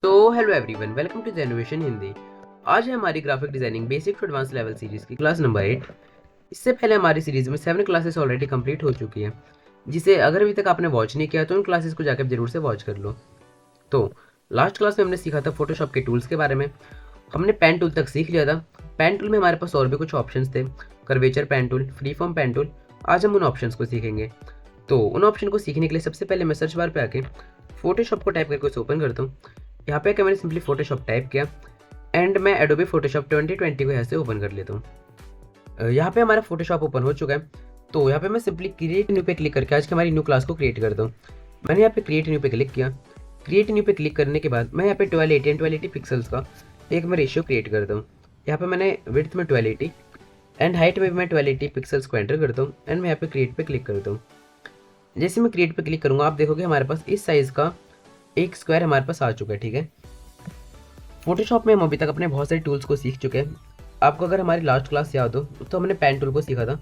तो hello everyone, welcome to generation Hindi. आज है हमारी graphic designing basic to advance level series की क्लास नंबर 8। इससे पहले हमारी सीरीज में 7 क्लासेस ऑलरेडी कंप्लीट हो चुकी है, जिसे अगर अभी तक आपने वॉच नहीं किया तो उन क्लासेस को जाकर जरूर से वॉच कर लो। तो लास्ट क्लास में हमने सीखा था फोटोशॉप के टूल्स के बारे में। हमने पेन टूल तक सीख लिया था। पेन टूल में हमारे पास और भी कुछ ऑप्शंस थे, curvature pen tool, free form pen tool. आज हम उन ऑप्शंस को सीखेंगे। तो उन ऑप्शन को सीखने के लिए सबसे पहले मैं सर्च बार पे आके फोटोशॉप को टाइप करके उसे ओपन करता हूँ। यहाँ पे मैंने सिंपली फोटोशॉप टाइप किया एंड मैं एडोबी फोटोशॉप 2020 को यहाँ से ओपन कर लेता हूँ। यहाँ पे हमारा फोटोशॉप ओपन हो चुका है। तो यहाँ पे मैं सिंपली क्रिएट न्यू पे क्लिक करके आज की हमारी न्यू क्लास को क्रिएट करता हूँ। मैंने यहाँ पे क्रिएट न्यू पे क्लिक किया। क्रिएट न्यू पे क्लिक करने के बाद मैं यहाँ पे 1280 एंड 1280 पिक्सल्स का एक मैं रेशियो क्रिएट करता हूँ। यहाँ पे मैंने विड्थ में 1280 एंड हाइट में भी मैं 1280 पिक्सल्स को एंटर करता हूँ एंड मैं यहाँ पे क्रिएट पे क्लिक करता हूँ। जैसे मैं क्रिएट पे क्लिक करूँगा आप देखोगे हमारे पास इस साइज़ का एक स्क्वायर हमारे पास आ चुका है। ठीक है, फोटोशॉप में हम अभी तक अपने बहुत सारे टूल्स को सीख चुके हैं। आपको अगर हमारी लास्ट क्लास याद हो तो हमने पेन टूल को सीखा था।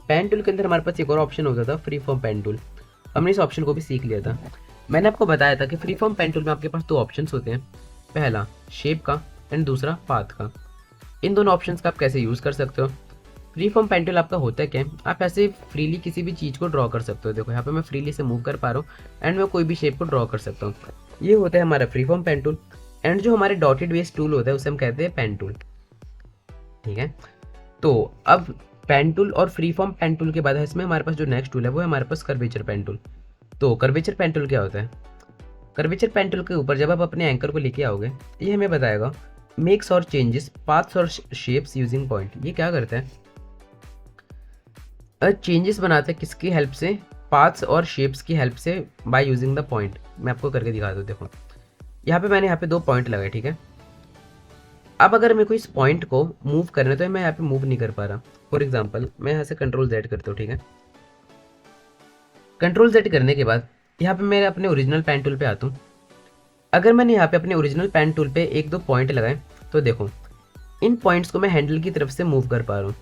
पेन टूल के अंदर हमारे पास एक और ऑप्शन होता था फ्री फॉर्म पेन टूल। हमने इस ऑप्शन को भी सीख लिया था। मैंने आपको बताया था कि फ्री फॉर्म पेन टूल में आपके पास दो ऑप्शंस होते हैं, पहला शेप का एंड दूसरा पाथ का। इन दोनों ऑप्शंस का आप कैसे यूज़ कर सकते हो। फ्री फॉर्म पेन टूल आपका होता है क्या, आप ऐसे फ्रीली किसी भी चीज़ को ड्रॉ कर सकते हो। देखो यहाँ पे मैं फ्रीली से मूव कर पा रहा हूँ एंड मैं कोई भी शेप को ड्रॉ कर सकता हूँ। ये होता है हमारा free form pen tool. And जो हमारे डॉटेड बेस्ड टूल होता है उसे हम कहते हैं पेन टूल। ठीक है, तो अब पेन टूल और फ्री फॉर्म पेन टूल के बाद है इसमें हमारे पास जो नेक्स्ट टूल है वो है हमारे पास कर्वेचर पेन टूल। तो कर्वेचर पेन टूल क्या होता है। कर्वेचर पेन टूल के ऊपर जब आप अपने एंकर को लेके आओगे ये हमें बताएगा मेक्स और चेंजेस पाथ्स और शेप्स यूजिंग पॉइंट। ये क्या करता है, चेंजेस बनाते हैं किसकी हेल्प से, पाथ्स और शेप्स की हेल्प से बाय यूजिंग द पॉइंट। मैं आपको करके दिखा दूँ। देखो यहाँ पे मैंने यहाँ पे दो पॉइंट लगाए। ठीक है, अब अगर मेरे को इस पॉइंट को मूव करना है तो मैं यहाँ पे मूव नहीं कर पा रहा। फॉर एग्जाम्पल मैं यहाँ से कंट्रोल जेड करता हूँ। ठीक है, कंट्रोल जेड करने के बाद यहाँ पे मैं अपने ओरिजिनल पेन टूल पे आता हूँ। अगर मैंने यहाँ पे अपने ओरिजिनल पेन टूल पे एक दो पॉइंट लगाए तो देखो इन पॉइंट्स को मैं हैंडल की तरफ से मूव कर पा रहा हूँ।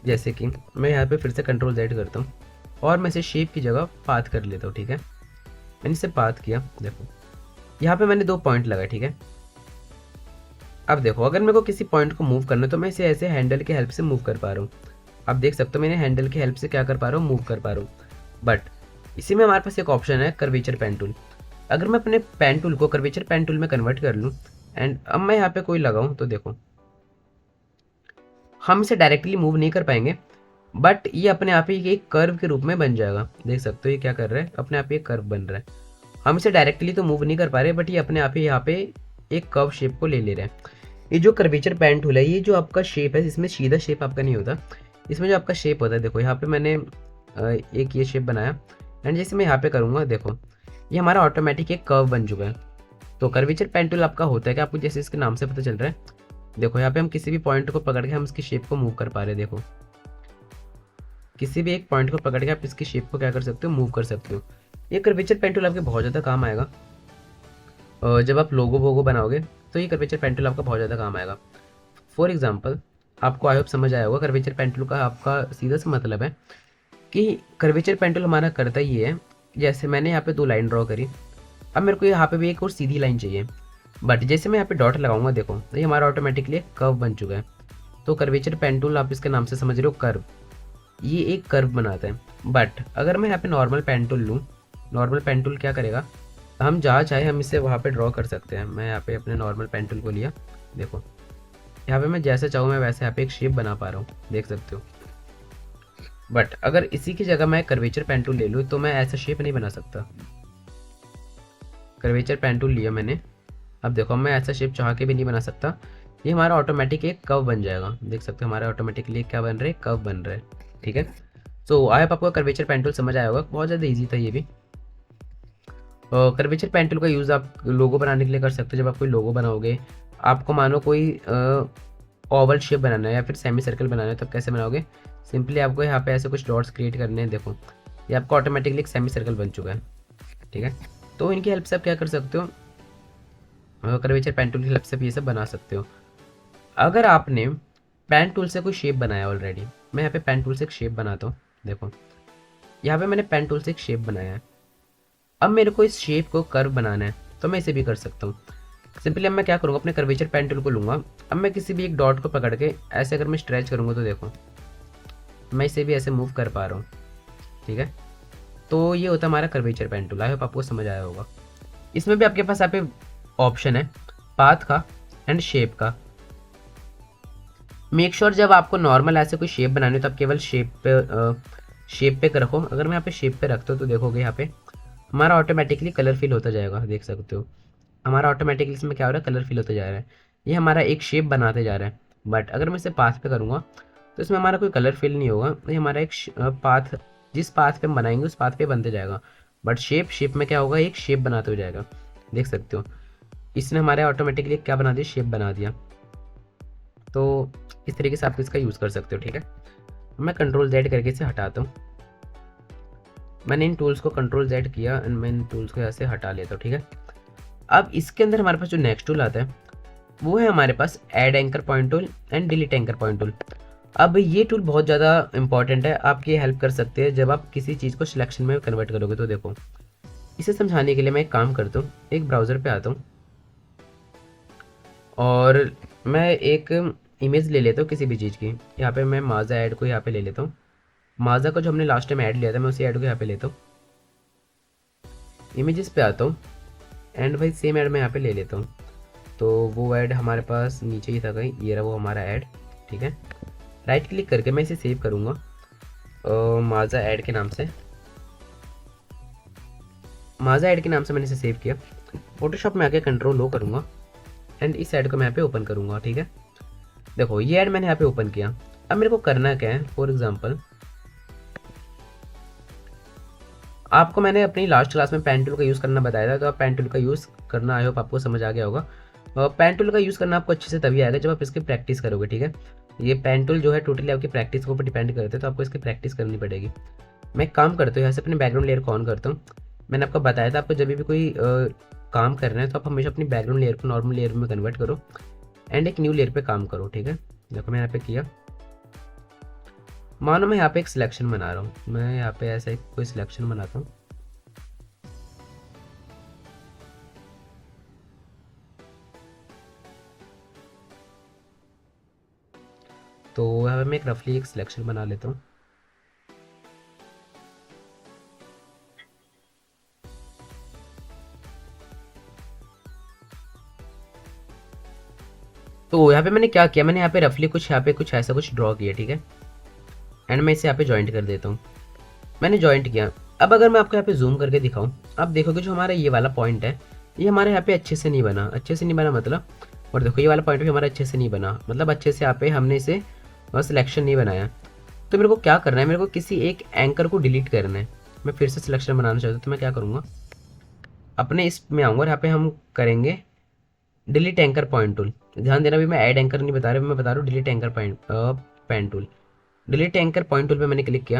जैसे कि मैं यहाँ पे फिर से कंट्रोल जेड करता हूँ और मैं इसे शेप की जगह पाथ कर लेता हूँ। ठीक है, मैंने इसे पाथ किया। देखो यहाँ पे मैंने दो पॉइंट लगाए। ठीक है, अब देखो अगर मेरे को किसी पॉइंट को मूव करना है तो मैं इसे ऐसे हैंडल की हेल्प से मूव कर पा रहा हूँ। आप देख सकते हो मैंने हैंडल की हेल्प से क्या कर पा रहा हूँ, मूव कर पा रहा हूँ। बट इसी में हमारे पास एक ऑप्शन है कर्वेचर पेन टूल। अगर मैं अपने पेन टूल को कर्वेचर पेन टूल में कन्वर्ट कर लूँ एंड अब मैं यहाँ पे कोई लगाऊँ तो देखो हम इसे डायरेक्टली मूव नहीं कर पाएंगे, बट ये अपने आप ही एक कर्व के रूप में बन जाएगा। देख सकते हो ये क्या कर रहा है, अपने आप ही एक कर्व बन रहा है। हम इसे डायरेक्टली तो मूव नहीं कर पा रहे बट ये अपने आप ही यहाँ पे एक कर्व शेप को ले ले रहा है। ये जो कर्वेचर पेन टूल है ये जो आपका शेप है इसमें सीधा शेप आपका नहीं होता। इसमें जो आपका शेप होता है देखो यहाँ पे मैंने एक ये शेप बनाया एंड जैसे मैं यहाँ पे करूँगा देखो ये हमारा ऑटोमेटिक एक कर्व बन चुका है। तो कर्वेचर पेन टूल आपका होता है कि आपको जैसे इसके नाम से पता चल रहा है। देखो यहाँ पे हम किसी भी पॉइंट को पकड़ के हम इसकी शेप को मूव कर पा रहे हैं। देखो किसी भी एक पॉइंट को पकड़ के आप इसकी शेप को क्या कर सकते हो, मूव कर सकते हो। ये कर्वेचर पेन टूल आपके बहुत ज़्यादा काम आएगा। जब आप लोगो वोगो बनाओगे तो ये कर्वेचर पेन टूल आपका बहुत ज़्यादा काम आएगा। फॉर एग्जाम्पल आपको आई होप समझ आया होगा कर्वेचर पेन टूल का आपका सीधा सा मतलब है कि कर्वेचर पेन टूल हमारा करता ये है, जैसे मैंने यहाँ पे दो लाइन ड्रॉ करी। अब मेरे को यहाँ पे भी एक और सीधी लाइन चाहिए, बट जैसे मैं यहाँ पे डॉट लगाऊंगा देखो तो ये हमारा ऑटोमेटिकली एक कर्व बन चुका है। तो कर्वेचर पेन टूल आप इसके नाम से समझ रहे हो कर्व, ये एक कर्व बनाता है। बट अगर मैं यहाँ पे नॉर्मल पेन टूल लूँ, नॉर्मल पेन टूल क्या करेगा, हम जहाँ चाहे हम इसे वहाँ पे ड्रॉ कर सकते हैं। मैं यहाँ पे अपने नॉर्मल पेन टूल को लिया। देखो यहाँ पे मैं जैसे चाहूँ मैं वैसे यहाँ पे एक शेप बना पा रहा हूँ, देख सकते हो। बट अगर इसी की जगह मैं कर्वेचर पेन टूल ले लूँ तो मैं ऐसा शेप नहीं बना सकता। कर्वेचर पेन टूल लिया मैंने, अब देखो मैं ऐसा शेप चाह के भी नहीं बना सकता। ये हमारा ऑटोमेटिक एक कर्व बन जाएगा। देख सकते हो हमारा ऑटोमेटिकली क्या बन रहा है, कर्व बन रहा है। ठीक है, सो आई होप आपको कर्वेचर पेन टूल समझ आया होगा। बहुत ज़्यादा ईजी था ये भी। कर्वेचर पेन टूल का यूज़ आप लोगो बनाने के लिए कर सकते हो। जब आप कोई लोगो बनाओगे, आपको मानो कोई ओवल शेप बनाना है या फिर सेमी सर्कल बनाना है, तो कैसे बनाओगे, सिंपली आपको यहाँ पे ऐसे कुछ डॉट्स क्रिएट करने हैं। देखो ये आपका ऑटोमेटिकली एक सेमी सर्कल बन चुका है। ठीक है, तो इनकी हेल्प से आप क्या कर सकते हो, कर्वेचर पेन टूल की हेल्प से भी ये सब बना सकते हो। अगर आपने पेन टूल से कोई शेप बनाया ऑलरेडी, मैं यहाँ पे पेन टूल से एक शेप बनाता हूँ। देखो यहाँ पे मैंने पेन टूल से एक शेप बनाया है। अब मेरे को इस शेप को कर्व बनाना है तो मैं इसे भी कर सकता हूँ। सिंपली अब मैं क्या करूँगा, अपने कर्वेचर पेन टूल को लूँगा। अब मैं किसी भी एक डॉट को पकड़ के ऐसे अगर मैं स्ट्रेच करूँगा तो देखो मैं इसे भी ऐसे मूव कर पा रहा हूँ, ठीक है। तो ये होता है हमारा curvature pen tool. I hope आपको समझ आया होगा। इसमें भी आपके पास यहाँ पे ऑप्शन है पाथ का एंड शेप का। मेक श्योर जब आपको नॉर्मल ऐसे कोई शेप बनानी हो तो आप केवल शेप पे रखो। अगर मैं यहाँ पे शेप पे रखता हूँ तो देखोगे यहाँ पे हमारा ऑटोमेटिकली कलर फिल होता जाएगा, देख सकते हो। हमारा ऑटोमेटिकली इसमें क्या हो रहा है, कलर फिल होता जा रहा है। ये हमारा एक शेप बनाते जा रहा है। बट अगर मैं इसे पाथ पे करूँगा तो इसमें हमारा कोई कलर फिल नहीं होगा। ये हमारा एक पाथ, जिस पाथ पे हम बनाएंगे उस पाथ पे बनते जाएगा। बट शेप में क्या होगा, एक शेप बनाते हो जाएगा, देख सकते हो। इसने हमारे ऑटोमेटिकली क्या बना दिया, शेप बना दिया। तो इस तरीके से आप इसका यूज़ कर सकते हो, ठीक है। मैं कंट्रोल Z करके इसे हटाता हूँ। मैंने इन टूल्स को कंट्रोल Z किया एंड मैं इन टूल्स को यहाँ से हटा लेता हूँ, ठीक है। अब इसके अंदर हमारे पास जो नेक्स्ट टूल आता है वो है हमारे पास add anchor point tool and delete anchor point tool. अब ये टूल बहुत ज़्यादा इंपॉर्टेंट है, आपकी हेल्प कर सकते हैं जब आप किसी चीज़ को सिलेक्शन में कन्वर्ट करोगे। तो देखो इसे समझाने के लिए मैं एक काम करता हूँ, एक ब्राउज़र पे आता हूँ और मैं एक इमेज ले लेता हूँ किसी भी चीज़ की। यहाँ पे मैं माजा ऐड को यहाँ पे ले लेता हूँ। माजा का जो हमने लास्ट टाइम ऐड लिया था मैं उसी ऐड को यहाँ पे लेता हूँ। इमेजेस पे आता हूँ एंड भाई सेम ऐड मैं यहाँ पे ले लेता हूँ। तो वो ऐड हमारे पास नीचे ही था कहीं, ये रहा वो हमारा ऐड, ठीक है। राइट क्लिक करके मैं इसे सेव करूँगा माजा ऐड के नाम से। माजा ऐड के नाम से मैंने इसे सेव किया। फोटोशॉप में आके कंट्रोल O करूँगा एंड इस ऐड को मैं यहाँ पे ओपन करूँगा, ठीक है। देखो ये ऐड मैंने यहाँ पे ओपन किया। अब मेरे को करना क्या है, फॉर एग्जाम्पल आपको मैंने अपनी लास्ट क्लास में पेन टूल का यूज़ करना बताया था, तो आप पेन टूल का यूज़ करना, आई होप आपको समझ आ गया होगा। पेन टूल का यूज़ करना आपको अच्छे से तभी आएगा जब आप इसकी प्रैक्टिस करोगे, ठीक है। ये पेन टूल जो है टोटली आपकी प्रैक्टिस के ऊपर डिपेंड करते हैं, तो आपको इसकी प्रैक्टिस करनी पड़ेगी। मैं एक काम करता हूँ, यहाँ से अपने बैकग्राउंड लेयर को ऑन करता हूँ। मैंने आपको बताया था आपको जब भी कोई काम करना है तो आप हमेशा अपनी बैकग्राउंड लेयर को नॉर्मल लेयर में कन्वर्ट करो एंड एक न्यू लेयर पे काम करो, ठीक है। देखो मैं यहाँ पे किया। मानो मैं यहाँ पे एक सिलेक्शन बना रहा हूँ, मैं यहाँ पे ऐसा एक कोई सिलेक्शन बनाता हूँ। तो यहाँ पे मैं एक रफली एक सिलेक्शन बना लेता हूँ। तो यहाँ पे मैंने क्या किया, मैंने यहाँ पे रफली कुछ यहाँ पे कुछ ऐसा कुछ ड्रॉ किया, ठीक है। एंड मैं इसे यहाँ पे जॉइंट कर देता हूँ। मैंने जॉइंट किया। अब अगर मैं आपको यहाँ पे जूम करके दिखाऊँ, आप देखोगे जो हमारा ये वाला पॉइंट है ये हमारे यहाँ पे अच्छे से नहीं बना, अच्छे से नहीं बना मतलब। और देखो ये वाला पॉइंट भी हमारा अच्छे से नहीं बना, मतलब अच्छे से यहाँ पे हमने इसे सिलेक्शन नहीं बनाया। तो मेरे को क्या करना है, मेरे को किसी एक एंकर को डिलीट करना है। मैं फिर से सिलेक्शन बनाना चाहता हूँ तो मैं क्या करूँगा, अपने इसमें आऊँगा और यहाँ पे हम करेंगे डिलीट एंकर पॉइंट टूल। ध्यान देना भी मैं ऐड एंकर नहीं बता रहा, मैं बता रहा हूँ delete anchor pen tool. Delete anchor point tool पे मैंने क्लिक किया।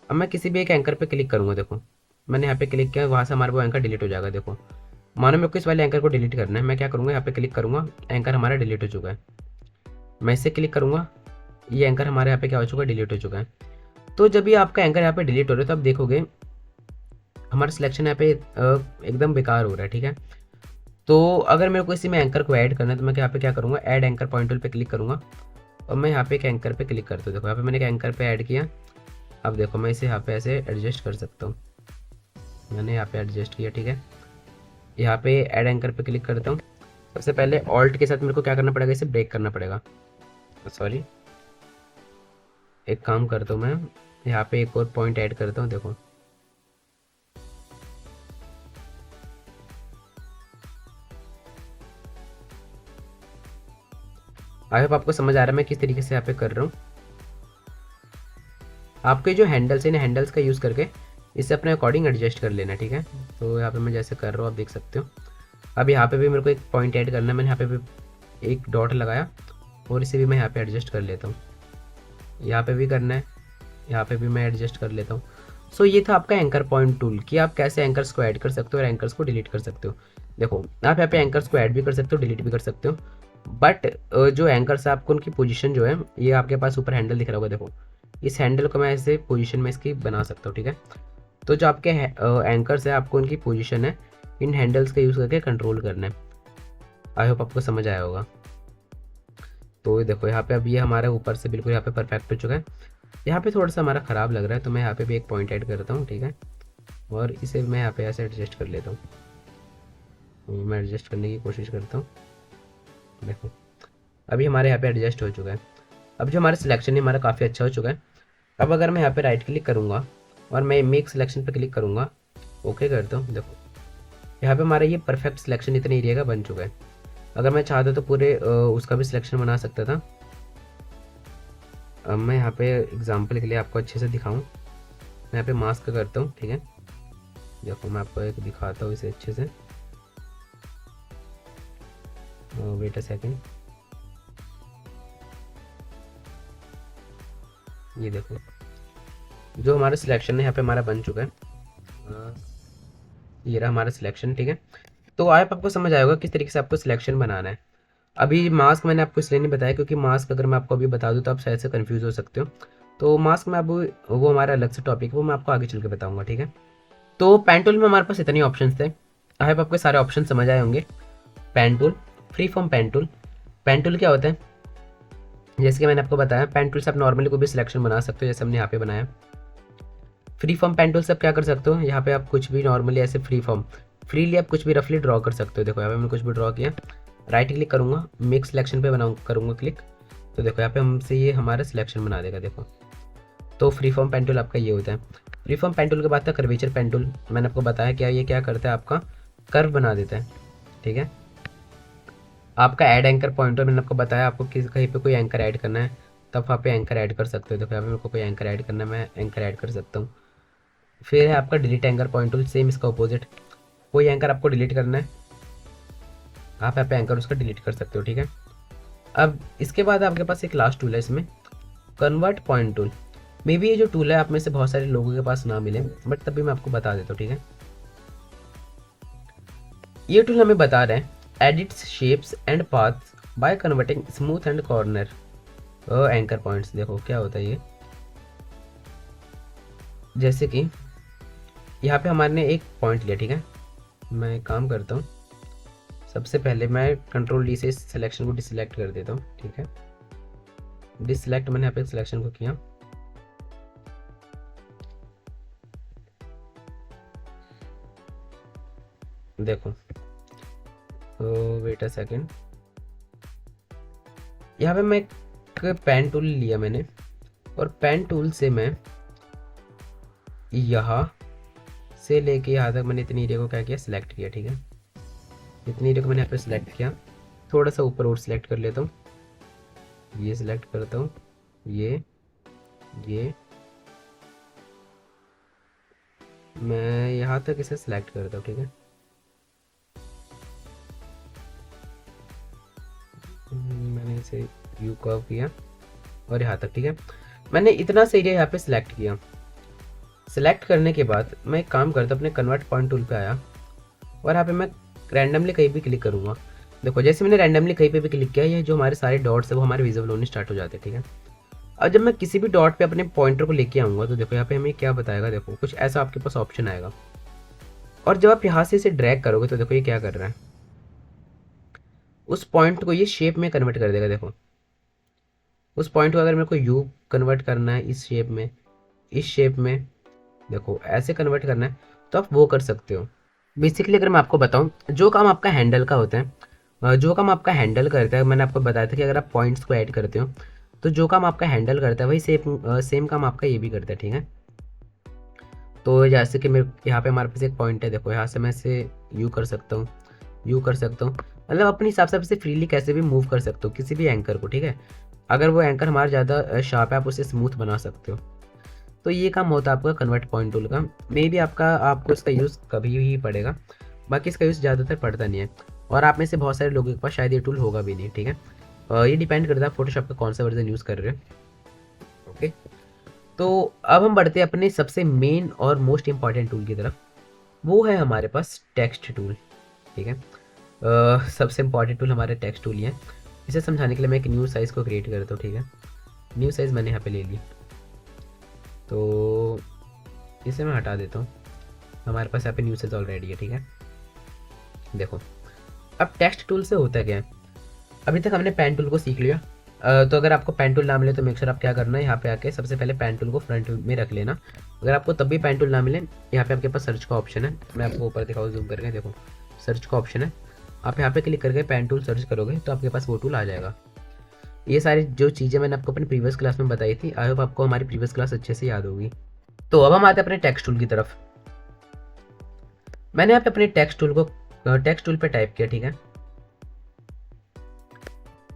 अब मैं किसी भी एक एंकर पे क्लिक करूँगा, देखो मैंने यहाँ पे क्लिक किया, वहाँ से हमारा वो एंकर डिलीट हो जाएगा। देखो मानो मेरे को इस वाले एंकर को डिलीट करना है, मैं क्या करूँगा, यहाँ पे क्लिक करूँगा, एंकर हमारा डिलीट हो चुका है। मैं इसे क्लिक करूँगा, ये एंकर हमारे यहाँ पे क्या हो चुका है, डिलीट हो चुका है। तो जब भी आपका एंकर यहाँ पे डिलीट हो रहा है तो आप देखोगे हमारा सिलेक्शन यहाँ पे एकदम बेकार हो रहा है, ठीक है। तो अगर मेरे को इसी में एंकर को ऐड करना है तो मैं यहाँ पे क्या करूँगा, ऐड एंकर पॉइंट टूल पे क्लिक करूँगा और मैं यहाँ पे एक एंकर पे क्लिक करता हूँ। देखो यहाँ पे मैंने एक एंकर पे ऐड किया। अब देखो मैं इसे यहाँ पे ऐसे एडजस्ट कर सकता हूँ, मैंने यहाँ पे एडजस्ट किया, ठीक है। यहाँ पे ऐड एंकर पे क्लिक करता हूँ। सबसे पहले ऑल्ट के साथ मेरे को क्या करना पड़ेगा, इसे ब्रेक करना पड़ेगा। सॉरी, एक काम करता हूँ, मैं यहाँ पे एक और पॉइंट ऐड करता हूँ। देखो आई होप आपको समझ आ रहा है मैं किस तरीके से यहाँ पे कर रहा हूँ। आपके जो हैंडल्स हैं, इन हैंडल्स का यूज़ करके इसे अपने अकॉर्डिंग एडजस्ट कर लेना, ठीक है। तो यहाँ पे मैं जैसे कर रहा हूँ आप देख सकते हो। अब यहाँ पे भी मेरे को एक पॉइंट ऐड करना है, मैंने यहाँ पे भी एक डॉट लगाया और इसे भी मैं यहाँ पे एडजस्ट कर लेता हूँ। यहाँ पे भी करना है, यहाँ पे भी मैं एडजस्ट कर लेता हूँ। सो ये था आपका एंकर पॉइंट टूल कि आप कैसे एंकर्स को ऐड कर सकते हो और एंकर्स को डिलीट कर सकते हो। देखो आप यहाँ पे एंकर्स को ऐड भी कर सकते हो, डिलीट भी कर सकते हो। बट जो एंकर्स है आपको उनकी पोजीशन जो है, ये आपके पास ऊपर हैंडल दिख रहा होगा, देखो इस हैंडल को मैं ऐसे पोजीशन में इसकी बना सकता हूँ, ठीक है। तो जो आपके एंकर्स है आपको उनकी पोजीशन है इन हैंडल्स का यूज़ करके कंट्रोल करना है। आई होप आपको समझ आया होगा। तो ये देखो यहाँ पे अब ये हमारे ऊपर से बिल्कुल यहाँ पे परफेक्ट हो चुका है। यहाँ पे थोड़ा सा हमारा ख़राब लग रहा है, तो मैं यहाँ पे भी एक पॉइंट ऐड करता हूँ, ठीक है। और इसे मैं यहाँ पे ऐसे एडजस्ट कर लेता हूँ। तो मैं एडजस्ट करने की कोशिश करता हूँ। देखो अभी हमारे यहाँ पे एडजस्ट हो चुका है। अब जो हमारा सिलेक्शन है हमारा काफ़ी अच्छा हो चुका है। अब अगर मैं यहाँ पे राइट क्लिक करूँगा और मैं मेक सिलेक्शन पे क्लिक करूँगा, ओके करता हूँ, देखो यहाँ पे हमारा ये परफेक्ट सिलेक्शन इतने एरिया का बन चुका है। अगर मैं चाहता तो पूरे उसका भी सिलेक्शन बना सकता था। अब मैं यहाँ पे एग्जांपल के लिए आपको अच्छे से दिखाऊं, मैं यहाँ पे मास्क करता हूँ, ठीक है। देखो मैं आपको एक दिखाता हूँ इसे अच्छे से। वेट अ सेकंड, ये देखो जो हमारा सिलेक्शन है यहाँ पे हमारा बन चुका है। ये रहा हमारा सिलेक्शन, ठीक है। तो आप आपको समझ आएगा किस तरीके से आपको सिलेक्शन बनाना है। अभी मास्क मैंने आपको इसलिए नहीं बताया क्योंकि मास्क अगर मैं आपको अभी बता दूँ तो आप शायद से कंफ्यूज हो सकते हो। तो मास्क में अब वो हमारा अलग से टॉपिक है, वो मैं आपको आगे चल के बताऊंगा, ठीक है। तो पेन टूल में हमारे पास इतने ऑप्शन थे। आई होप आपको सारे ऑप्शन समझ आए होंगे। Pen tool, free form pen tool. Pen tool क्या होता है, जैसे कि मैंने आपको बताया पेन टूल से आप नॉर्मली कोई भी सिलेक्शन बना सकते हो, जैसे हमने यहाँ पे बनाया। फ्री फॉर्म पेन टूल से आप क्या कर सकते हो, यहाँ पे आप कुछ भी नॉर्मली ऐसे फ्रीली आप कुछ भी रफली ड्रॉ कर सकते हो। देखो यहाँ पे मैंने कुछ भी ड्रॉ किया, राइट क्लिक करूँगा, मेक सिलेक्शन पे बनाऊँ करूँगा क्लिक, तो देखो यहाँ पे हमसे ये हमारा सिलेक्शन बना देगा। देखो तो फ्री फॉर्म पेन टूल आपका ये होता है। फ्री फॉर्म पेन टूल के बाद था कर्वेचर पेन टूल। मैंने आपको बताया क्या ये क्या करता है, आपका कर्व बना देता है, ठीक है। आपका ऐड एंकर पॉइंटर मैंने आपको बताया, आपको किस कहीं पे कोई एंकर ऐड करना है तब वहाँ पे एंकर ऐड कर सकते हो। देखो यहाँ पे मेरे को कोई एंकर ऐड करना है, मैं एंकर ऐड कर सकता हूँ। फिर है आपका delete anchor point tool, same इसका अपोजिट। कोई एंकर आपको डिलीट करना है, आप यहाँ पे एंकर उसका डिलीट कर सकते हो, ठीक है। अब इसके बाद आपके पास एक लास्ट टूल है इसमें, convert point tool. May be ये जो टूल है आप में से बहुत सारे लोगों के पास ना मिले, बट तब भी मैं आपको बता देता हूँ, ठीक है। ये टूल हमें बता रहे हैं edits shapes and paths by converting smooth and corner anchor points. देखो क्या होता है ये, जैसे कि यहाँ पे हमारे ने एक पॉइंट लिया, ठीक है। मैं एक काम करता हूँ, सबसे पहले मैं कंट्रोल डी से इस सिलेक्शन को डिसलेक्ट कर देता हूँ, ठीक है। डिसलेक्ट मैंने यहाँ पे सिलेक्शन को किया। देखो तो वेट अ सेकेंड, यहाँ पे मैं एक पेन टूल लिया मैंने, और पेन टूल से मैं यहाँ से लेके यहाँ तक मैंने इतनी एरिया को क्या किया, सिलेक्ट किया, ठीक है। इतनी एरिया को मैंने यहाँ पे सिलेक्ट किया, थोड़ा सा ऊपर और सिलेक्ट कर लेता हूँ, ये सिलेक्ट करता हूँ, ये मैं यहाँ तक इसे सिलेक्ट करता हूँ, ठीक है। मैंने इसे यू कर्व किया और यहाँ तक, ठीक है। मैंने इतना सा एरिया यहाँ पे सिलेक्ट किया। सिलेक्ट करने के बाद मैं एक काम करता हूँ, अपने कन्वर्ट पॉइंट टूल पे आया और यहाँ पे मैं रैंडमली कहीं भी क्लिक करूँगा। देखो जैसे मैंने रैंडमली कहीं पे भी क्लिक किया, ये जो हमारे सारे डॉट्स है वो हमारे विजिबल होने स्टार्ट हो जाते हैं, ठीक है। अब जब मैं किसी भी डॉट पे अपने पॉइंटर को लेके आऊँगा तो देखो यहाँ पे हमें क्या बताएगा, देखो कुछ ऐसा आपके पास ऑप्शन आएगा। और जब आप यहाँ से इसे ड्रैग करोगे तो देखो ये क्या कर रहा है, उस पॉइंट को ये शेप में कन्वर्ट कर देगा। देखो उस पॉइंट को अगर मेरे को यू कन्वर्ट करना है इस शेप में, इस शेप में देखो ऐसे कन्वर्ट करना है तो आप वो कर सकते हो। बेसिकली अगर मैं आपको बताऊं, जो काम आपका हैंडल का होता है, जो काम आपका हैंडल करता है, मैंने आपको बताया था कि अगर आप पॉइंट्स को ऐड करते हो तो जो काम आपका हैंडल करता है वही सेम काम आपका ये भी करता है, ठीक है। तो जैसे कि मेरे यहाँ पे हमारे पास एक पॉइंट है, देखो यहाँ से मैं इसे यू कर सकता हूँ, यू कर सकता हूँ, मतलब अपने हिसाब से आप इसे फ्रीली कैसे भी मूव कर सकते हो किसी भी एंकर को, ठीक है। अगर वो एंकर हमारा ज़्यादा शार्प है आप उसे स्मूथ बना सकते हो। तो ये काम होता है आपका कन्वर्ट पॉइंट टूल का। मे बी आपको इसका यूज़ कभी ही पड़ेगा, बाकी इसका यूज़ ज़्यादातर पड़ता नहीं है, और आप में से बहुत सारे लोगों के पास शायद ये टूल होगा भी नहीं, ठीक है। ये डिपेंड करता है फोटोशॉप का कौन सा वर्जन यूज़ कर रहे हो, ओके। तो अब हम बढ़ते हैं अपने सबसे मेन और मोस्ट इंपॉर्टेंट टूल की तरफ, वो है हमारे पास टेक्स्ट टूल, ठीक है। सबसे इंपॉर्टेंट टूल हमारे टेक्स्ट टूल ही है। इसे समझाने के लिए मैं एक न्यू साइज़ को क्रिएट करता हूँ, ठीक है। न्यू साइज़ मैंने यहाँ पे ले लिया, तो इसे मैं हटा देता हूँ। हमारे पास यहाँ पे न्यू साइज़ ऑलरेडी है, ठीक है। देखो अब टेक्स्ट टूल से होता क्या है, अभी तक हमने पेन टूल को सीख लिया। तो अगर आपको पेन टूल ना मिले तो मेक श्योर आप क्या करना है, यहाँ पे आके सबसे पहले पेन टूल को फ्रंट में रख लेना। अगर आपको तब भी पेन टूल ना मिले, यहाँ पे आपके पास सर्च का ऑप्शन है, मैं आपको ऊपर दिखाऊँ जूम करके, देखो सर्च का ऑप्शन है, आप यहाँ पे क्लिक करके पेन टूल सर्च करोगे तो आपके पास वो टूल आ जाएगा। ये सारी जो चीज़ें मैंने आपको अपनी प्रीवियस क्लास में बताई थी, आई होप आपको हमारी प्रीवियस क्लास अच्छे से याद होगी। तो अब हम आते हैं अपने टेक्स्ट टूल की तरफ। मैंने यहाँ पे अपने टेक्स्ट टूल पे टाइप किया, ठीक है।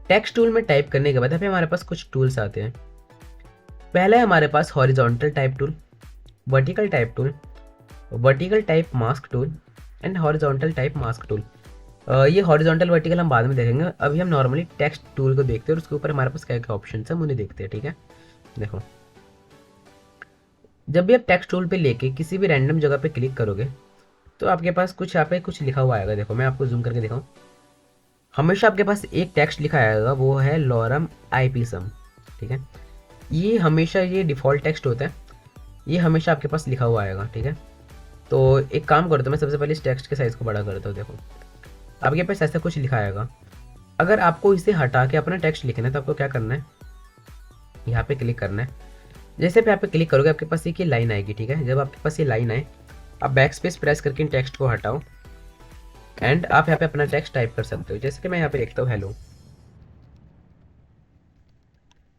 टेक्स्ट टूल में टाइप करने के बाद यहाँ पे हमारे पास कुछ टूल्स आते हैं। पहला है हमारे पास horizontal type tool, vertical type tool, vertical type mask tool and horizontal type mask tool. ये हॉरिजॉन्टल वर्टिकल हम बाद में देखेंगे, अभी हम नॉर्मली टेक्स्ट टूल को देखते हैं और उसके ऊपर हमारे पास क्या क्या ऑप्शन है उन्हें देखते हैं, ठीक है। देखो, जब भी आप टेक्स्ट टूल पे लेके किसी भी रैंडम जगह पे क्लिक करोगे तो आपके पास कुछ यहाँ पे कुछ लिखा हुआ आएगा। देखो मैं आपको जूम करके दिखाऊँ, हमेशा आपके पास एक टेक्स्ट लिखा आएगा, वो है लॉरम आईपीसम, ठीक है। ये हमेशा ये डिफ़ॉल्ट टेक्स्ट होता है, ये हमेशा आपके पास लिखा हुआ आएगा, ठीक है। तो एक काम करता हूँ, मैं सबसे पहले इस टेक्स्ट के साइज़ को बड़ा करता हूँ। देखो आपके पास ऐसा कुछ लिखा आएगा। अगर आपको इसे हटा के अपना टेक्स्ट लिखना है तो आपको क्या करना है, यहाँ पे क्लिक करना है। जैसे पे यहाँ पे क्लिक करोगे आपके पास एक ये लाइन आएगी, ठीक है। जब आपके पास ये लाइन आए, आप बैक स्पेस प्रेस करके इन टेक्स्ट को हटाओ एंड आप यहाँ पे अपना टेक्स्ट टाइप कर सकते हो। जैसे कि मैं यहाँ पे लिखता हूँ हेलो,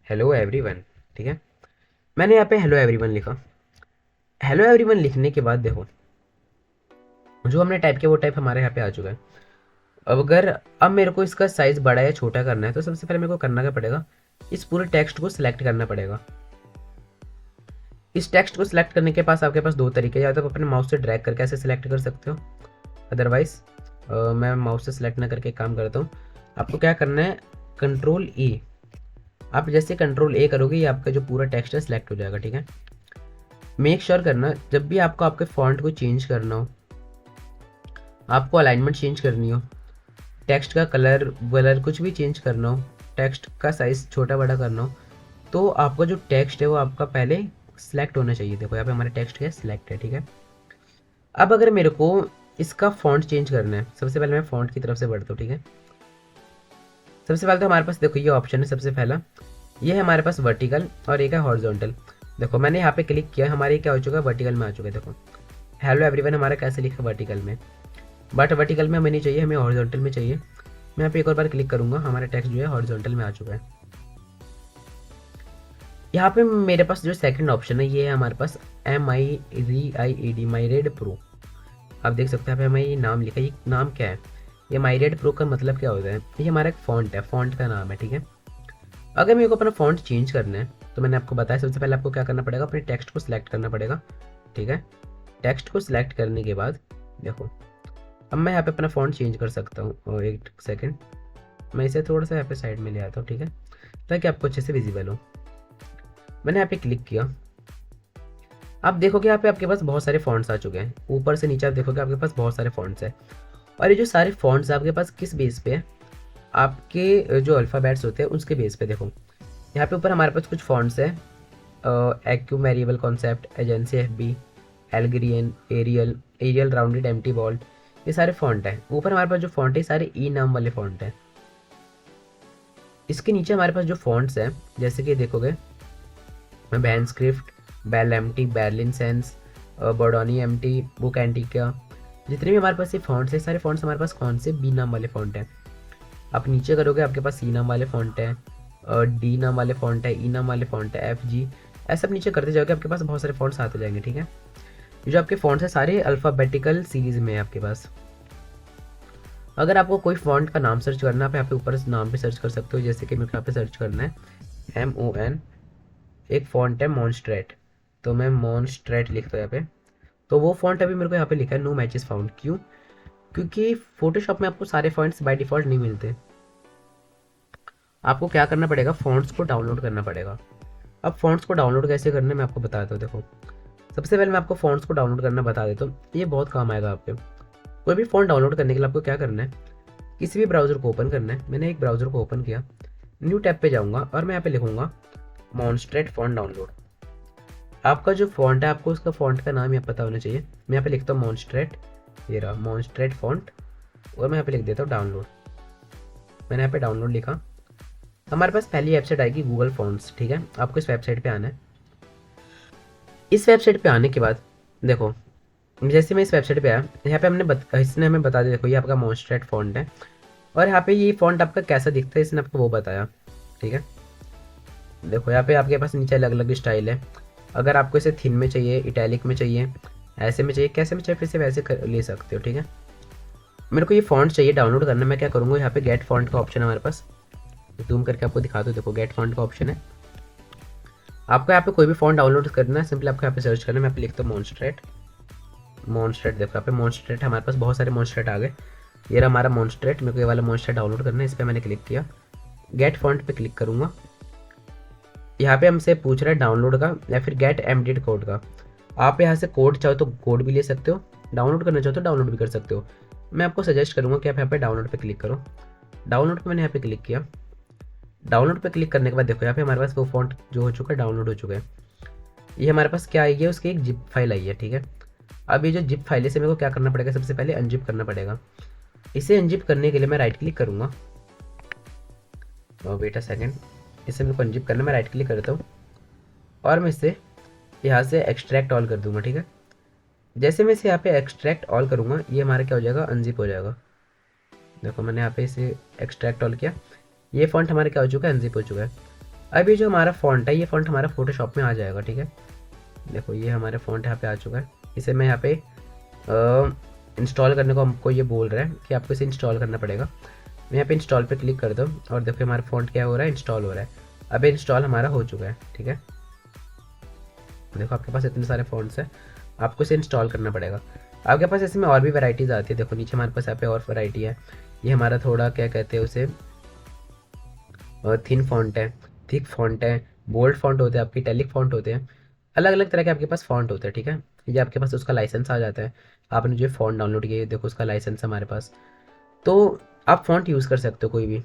हेलो एवरीवन, ठीक है। मैंने यहाँ पे हेलो एवरीवन लिखा। हेलो एवरीवन लिखने के बाद देखो, जो हमने टाइप किया वो टाइप हमारे यहाँ पे आ चुका है। अब मेरे को इसका साइज़ बड़ा या छोटा करना है तो सबसे पहले मेरे को करना क्या पड़ेगा, इस पूरे टेक्स्ट को सिलेक्ट करना पड़ेगा। इस टेक्स्ट को सिलेक्ट करने के पास आपके पास दो तरीके, या तो आप अपने माउस से ड्रैग करके ऐसे सिलेक्ट कर सकते हो, अदरवाइज मैं माउस से सिलेक्ट ना करके काम करता हूँ। आपको क्या करना है, कंट्रोल ई, आप जैसे कंट्रोल ए करोगे ये आपका जो पूरा टेक्स्ट है सिलेक्ट हो जाएगा, ठीक है। मेक श्योर करना जब भी आपको आपके फॉन्ट को चेंज करना हो, आपको अलाइनमेंट चेंज करनी हो, टेक्स्ट का कलर कुछ भी चेंज करना हो, टेक्स्ट का साइज़ छोटा बड़ा करना हो, तो आपका जो टेक्स्ट है वो आपका पहले सिलेक्ट होना चाहिए। देखो यहाँ पे हमारा टेक्स्ट क्या सिलेक्ट है, ठीक है। अब अगर मेरे को इसका फॉन्ट चेंज करना है, सबसे पहले मैं फॉन्ट की तरफ से बढ़ता हूँ, ठीक है। सबसे पहले तो हमारे पास देखो ये ऑप्शन है, सबसे पहला ये है हमारे पास वर्टिकल और एक है हॉरिजॉन्टल। देखो मैंने यहाँ पे क्लिक किया, हमारे क्या हो चुका है, वर्टिकल में आ चुका है। देखो हेलो एवरीवन हमारा कैसे लिखा वर्टिकल में, बट वर्टिकल में हमें नहीं चाहिए, हमें हॉरिजॉन्टल में चाहिए। मैं यहाँ पे एक और बार क्लिक करूँगा, हमारा टेक्स्ट जो है हॉरिजॉन्टल में आ चुका है। यहाँ पे मेरे पास जो सेकंड ऑप्शन है ये है हमारे पास MIRED माइरेड प्रो। आप देख सकते हैं यहाँ पे हमें ये नाम लिखा है, ये नाम क्या है, ये माइरेड प्रो का मतलब क्या होता है, ये हमारा एक फ़ॉन्ट है, फ़ॉन्ट का नाम है, ठीक है। अगर मेरे को अपना फ़ॉन्ट चेंज करना है तो मैंने आपको बताया सबसे पहले आपको क्या करना पड़ेगा, अपने टेक्स्ट को सिलेक्ट करना पड़ेगा, ठीक है। टेक्स्ट को सिलेक्ट करने के बाद देखो अब मैं यहाँ पे अपना फ़ॉन्ट चेंज कर सकता हूँ। और एक सेकेंड, मैं इसे थोड़ा सा यहाँ पे साइड में ले आता हूँ, ठीक है, ताकि आपको अच्छे से विजिबल हो। मैंने यहाँ पे क्लिक किया, आप देखोगे यहाँ पे आपके पास बहुत सारे फॉन्ट्स आ चुके हैं, ऊपर से नीचे आप देखोगे आपके पास बहुत सारे फॉन्ट्स हैं। और ये जो सारे फॉन्ट्स आपके पास किस बेस पे है, आपके जो अल्फ़ाबेट्स होते हैं उसके बेस पे। देखो यहाँ पे ऊपर हमारे पास कुछ फॉन्ट्स है, Acumin Variable Concept, Agency FB, Algerian, Arial Rounded, MT Bold, ये सारे फॉन्ट हैं। ऊपर हमारे पास जो फॉन्ट है सारे ई नाम वाले फॉन्ट हैं। इसके नीचे हमारे पास जो फॉन्ट्स हैं, जैसे कि देखोगे Bahnschrift, Bell MT, Berlin Sans, Bodoni MT, Book Antiqua, जितने भी हमारे पास ये फॉन्ट्स हैं सारे फॉन्ट्स हमारे पास कौन से, बी नाम वाले फॉन्ट हैं। आप नीचे करोगे आपके पास सी नाम वाले फॉन्ट है, डी नाम वाले फॉन्ट है, ई नाम वाले फॉन्ट है, FG, ऐसा आप नीचे करते जाओगे आपके पास बहुत सारे फॉन्ट्स आते जाएंगे, ठीक है। ये जो आपके फॉन्ट्स हैं सारे अल्फ़ाबेटिकल सीरीज़ में है आपके पास। अगर आपको कोई फॉन्ट का नाम सर्च करना है आप यहाँ पे ऊपर नाम पे सर्च कर सकते हो, जैसे कि मेरे को यहाँ पे सर्च करना है MON, एक फॉन्ट है मॉन्स्ट्रेट, तो मैं मॉन्स्ट्रेट लिखता हूँ यहाँ पे। तो वो फॉन्ट अभी मेरे को यहाँ पे लिखा है नो मैचेस फाउंड, क्यों, क्योंकि फोटोशॉप में आपको सारे फॉन्ट्स बाय डिफ़ॉल्ट नहीं मिलते। आपको क्या करना पड़ेगा, फॉन्ट्स को डाउनलोड करना पड़ेगा। अब फॉन्ट्स को डाउनलोड कैसे करना है मैं आपको बताता हूँ। देखो सबसे पहले मैं आपको फॉन्ट्स को डाउनलोड करना बता देता हूँ, ये बहुत काम आएगा आपके। कोई भी फ़ॉन्ट डाउनलोड करने के लिए आपको क्या करना है, किसी भी ब्राउज़र को ओपन करना है। मैंने एक ब्राउज़र को ओपन किया, न्यू टैब पे जाऊँगा और मैं यहाँ पे लिखूँगा मॉन्स्ट्रेट फॉन्ट डाउनलोड। आपका जो फॉन्ट है आपको उसका फॉन्ट का नाम यहाँ पता होना चाहिए। मैं यहाँ पे लिखता हूँ मॉन्स्ट्रेट, ये रहा मॉन्स्ट्रेट फॉन्ट और मैं यहाँ पे लिख देता हूँ डाउनलोड। मैंने यहाँ पे डाउनलोड लिखा। हमारे पास पहली वेबसाइट आएगी गूगल फॉन्ट्स, ठीक है। आपको इस वेबसाइट पे आना है। इस वेबसाइट पे आने के बाद देखो, जैसे मैं इस वेबसाइट पे आया, यहाँ पे इसने हमें बता दिया, देखो ये आपका मॉन्स्ट्रेट फॉन्ट है, और यहाँ पे ये फॉन्ट आपका कैसा दिखता है इसने आपको वो बताया, ठीक है। देखो यहाँ पे आपके पास नीचे अलग अलग स्टाइल है। अगर आपको इसे थिन में चाहिए, इटैलिक में चाहिए, ऐसे में चाहिए, कैसे में चाहिए, फिर से वैसे ले सकते हो, ठीक है। मेरे को ये फॉन्ट चाहिए डाउनलोड करना। मैं क्या करूँगा, यहाँ पे गेट फॉन्ट का ऑप्शन है हमारे पास। जूम करके आपको दिखा दो, देखो गेट फॉन्ट का ऑप्शन है। आपको यहाँ पे कोई भी फॉन्ट डाउनलोड करना है, सिंपली आपको यहाँ पे सर्च करना है। मैं यहाँ पे लिखता हूँ मॉन्स्ट्रेट। मॉन्स्ट्रेट, देखो यहाँ पे मॉन्स्ट्रेट हमारे पास बहुत सारे मॉन्स्ट्रेट आ गए। ये रहा हमारा मॉन्स्ट्रेट। मेरे को ये वाला मॉन्स्ट्रेट डाउनलोड करना है। इस पर मैंने क्लिक किया, गेट फॉन्ट पे क्लिक करूँगा। यहाँ पे हमसे पूछ रहा है डाउनलोड का या फिर गेट एम्बेडेड कोड का। आप यहाँ से कोड चाहो तो कोड भी ले सकते हो, डाउनलोड करना चाहो तो डाउनलोड भी कर सकते हो। मैं आपको सजेस्ट करूँगा कि आप यहाँ पे डाउनलोड पे क्लिक करो। डाउनलोड पे मैंने यहाँ पे क्लिक किया। डाउनलोड पे क्लिक करने के बाद देखो यहाँ पे हमारे पास वो फॉन्ट जो हो चुका है, डाउनलोड हो चुका है। ये हमारे पास क्या आई है, उसकी एक जिप फाइल आई है, ठीक है। अब ये जो जिप फाइल है इसे मेरे को क्या करना पड़ेगा, सबसे पहले अनजिप करना पड़ेगा। इसे अनजिप करने के लिए मैं राइट क्लिक करूँगा। वेट अ सेकेंड, इसे मेरे को अनजिप करना, मैं राइट क्लिक करता हूँ और मैं इसे यहाँ से एक्सट्रैक्ट ऑल कर दूंगा, ठीक है। जैसे मैं इसे यहाँ पे एक्सट्रैक्ट ऑल करूँगा, ये हमारा क्या हो जाएगा, अनजिप हो जाएगा। देखो मैंने यहाँ पे इसे एक्सट्रैक्ट ऑल किया, ये फॉन्ट हमारा क्या हो चुका है, अनजिप हो चुका है। अब ये जो हमारा फॉन्ट है, ये फॉन्ट हमारा फोटोशॉप में आ जाएगा, ठीक है। देखो ये हमारे फॉन्ट यहाँ पे आ चुका है। इसे मैं यहाँ पे इंस्टॉल करने को हमको ये बोल रहा है कि आपको इसे इंस्टॉल करना पड़ेगा। मैं यहाँ पे इंस्टॉल पे क्लिक कर दूँ और देखो हमारा फॉन्ट क्या हो रहा है, इंस्टॉल हो रहा है। अब इंस्टॉल हमारा हो चुका है, ठीक है। देखो आपके पास इतने सारे फॉन्ट्स हैं, आपको इसे इंस्टॉल करना पड़ेगा। आपके पास इसमें और भी वैराइटीज़ आती है। देखो नीचे हमारे पास यहाँ पे और वैरायटी है। ये हमारा थोड़ा क्या कहते हैं उसे, थिन फॉन्ट है, थिक फॉन्ट है, बोल्ड फॉन्ट होते हैं, आपके इटैलिक फॉन्ट होते हैं। अलग अलग तरह के आपके पास फॉन्ट होते हैं, ठीक है। ये आपके पास उसका लाइसेंस आ जाता है। आपने जो फॉन्ट डाउनलोड किया है, देखो उसका लाइसेंस है हमारे पास। तो आप फॉन्ट यूज़ कर सकते हो कोई भी।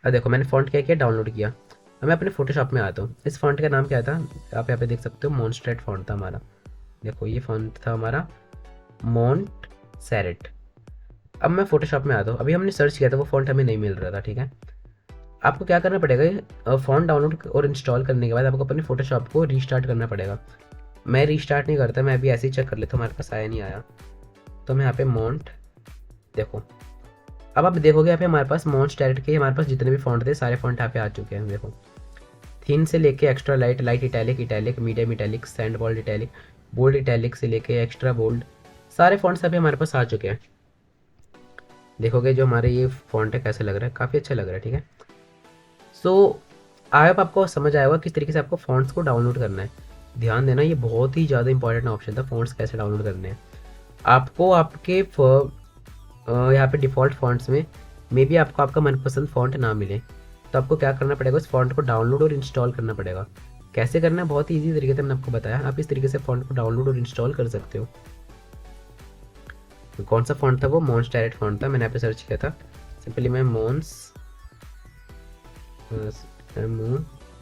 अब देखो मैंने फ़ॉन्ट क्या किया, डाउनलोड किया। अब मैं अपने फोटोशॉप में आता हूँ। इस फ़ॉन्ट का नाम क्या था, आप यहाँ पे देख सकते हो, मॉन्स्ट्रेट फ़ॉन्ट था हमारा। देखो ये फ़ॉन्ट था हमारा मॉन्ट सैरेट। अब मैं फोटोशॉप में आता हूँ। अभी हमने सर्च किया था, वो फ़ॉन्ट हमें नहीं मिल रहा था, ठीक है। आपको क्या करना पड़ेगा, फ़ॉन्ट डाउनलोड और इंस्टॉल करने के बाद आपको अपने फोटोशॉप को रीस्टार्ट करना पड़ेगा। मैं रीस्टार्ट नहीं करता, मैं अभी ऐसे ही चेक कर लेता हूँ हमारे पास आया नहीं आया। तो मैं यहाँ पे मॉन्ट, देखो अब आप देखोगे यहाँ पे हमारे पास मॉन्ट सैरेट के हमारे पास जितने भी फ़ॉन्ट थे, सारे फ़ॉन्ट यहाँ पे आ चुके हैं। देखो थिन से लेके extra light, light italic, italic, medium italic, sand bold italic, bold italic से लेके एक्स्ट्रा बोल्ड, सारे फॉन्ट्स अभी हमारे पास आ चुके हैं। देखोगे जो हमारे ये फॉन्ट है कैसे लग रहा है, काफ़ी अच्छा लग रहा है, ठीक है। सो आई होप आपको समझ आया होगा किस तरीके से आपको फॉन्ट्स को डाउनलोड करना है। ध्यान देना, ये बहुत ही ज़्यादा इंपॉर्टेंट ऑप्शन था, फॉन्ट्स कैसे डाउनलोड करने हैं। आपको आपके यहाँ पे डिफ़ॉल्ट फॉन्ट्स में मे बी आपको आपका मनपसंद फ़ॉन्ट ना मिले, तो आपको क्या करना पड़ेगा, उस फ़ॉन्ट को डाउनलोड और इंस्टॉल करना पड़ेगा। कैसे करना है, बहुत ही ईजी तरीके से मैंने आपको बताया। आप इस तरीके से फ़ॉन्ट को डाउनलोड और इंस्टॉल कर सकते हो। तो कौन सा फ़ॉन्ट था, वो मॉन्स डायरेक्ट फ़ॉन्ट था, मैंने यहाँ पे सर्च किया था। सिंपली मैं मॉन्स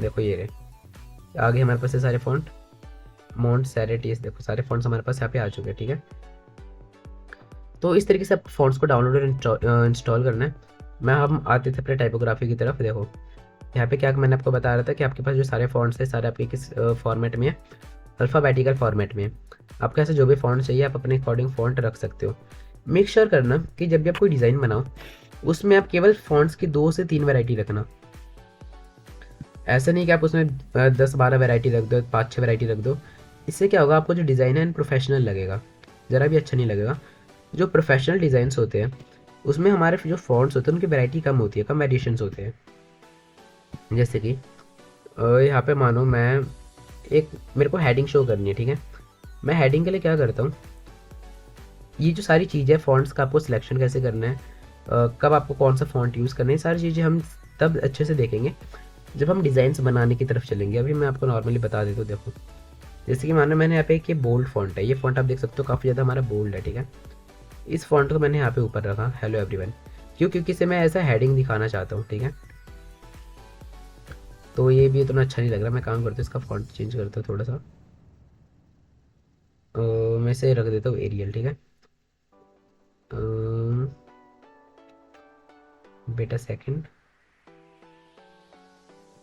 देखो ये रहे, आगे हमारे पास ये सारे फ़ॉन्ट मॉन्ट सैरेटीज, देखो सारे फ़ॉन्ट्स हमारे पास यहाँ पे आ चुके हैं, ठीक है। तो इस तरीके से आप फ़ॉन्ट्स को डाउनलोड और इंस्टॉल करना है। हम आते थे अपने टाइपोग्राफी की तरफ। देखो यहाँ पे क्या मैंने आपको बता रहा था कि आपके पास जो सारे फॉन्ट्स हैं, सारे आपके किस फॉर्मेट में है, अल्फ़ाबेटिकल फॉर्मेट में है। आपको ऐसे जो भी फॉन्ट चाहिए आप अपने अकॉर्डिंग फॉन्ट रख सकते हो। मेक श्योर करना कि जब भी आप कोई डिज़ाइन बनाओ, उसमें आप केवल फॉन्ट्स की 2 से 3 वैरायटी रखना। ऐसा नहीं कि आप उसमें 10-12 वैरायटी रख दो, 5-6 वैरायटी रख दो। इससे क्या होगा, आपको जो डिज़ाइन है प्रोफेशनल लगेगा, ज़रा भी अच्छा नहीं लगेगा। जो प्रोफेशनल डिज़ाइंस होते हैं उसमें हमारे जो फॉन्ट्स होते हैं उनकी वैरायटी कम होती है, कम एडिशंस होते हैं। जैसे कि यहाँ पे मानो मैं मेरे को हेडिंग शो करनी है, ठीक है। मैं हेडिंग के लिए क्या करता हूँ, ये जो सारी चीज़ें फ़ॉन्ट्स का आपको सिलेक्शन कैसे करना है, कब आपको कौन सा फ़ॉन्ट यूज़ करना है, सारी चीज़ें हम तब अच्छे से देखेंगे जब हम डिज़ाइंस बनाने की तरफ चलेंगे। अभी मैं आपको नॉर्मली बता देता हूँ। देखो जैसे कि मानो मैंने यहाँ पे एक ये बोल्ड फॉन्ट है, ये फॉन्ट आप देख सकते हो काफ़ी ज़्यादा हमारा बोल्ड है, ठीक है। इस फॉन्ट को मैंने यहाँ पे ऊपर रखा, हेलो एवरीवन, क्योंकि इसे मैं ऐसा हेडिंग दिखाना चाहता हूँ, ठीक है। तो ये भी इतना अच्छा नहीं लग रहा, मैं काम करता हूँ इसका फॉन्ट चेंज करता हूँ थोड़ा सा। मैं इसे रख देता हूँ एरियल, ठीक है। बेटा सेकंड,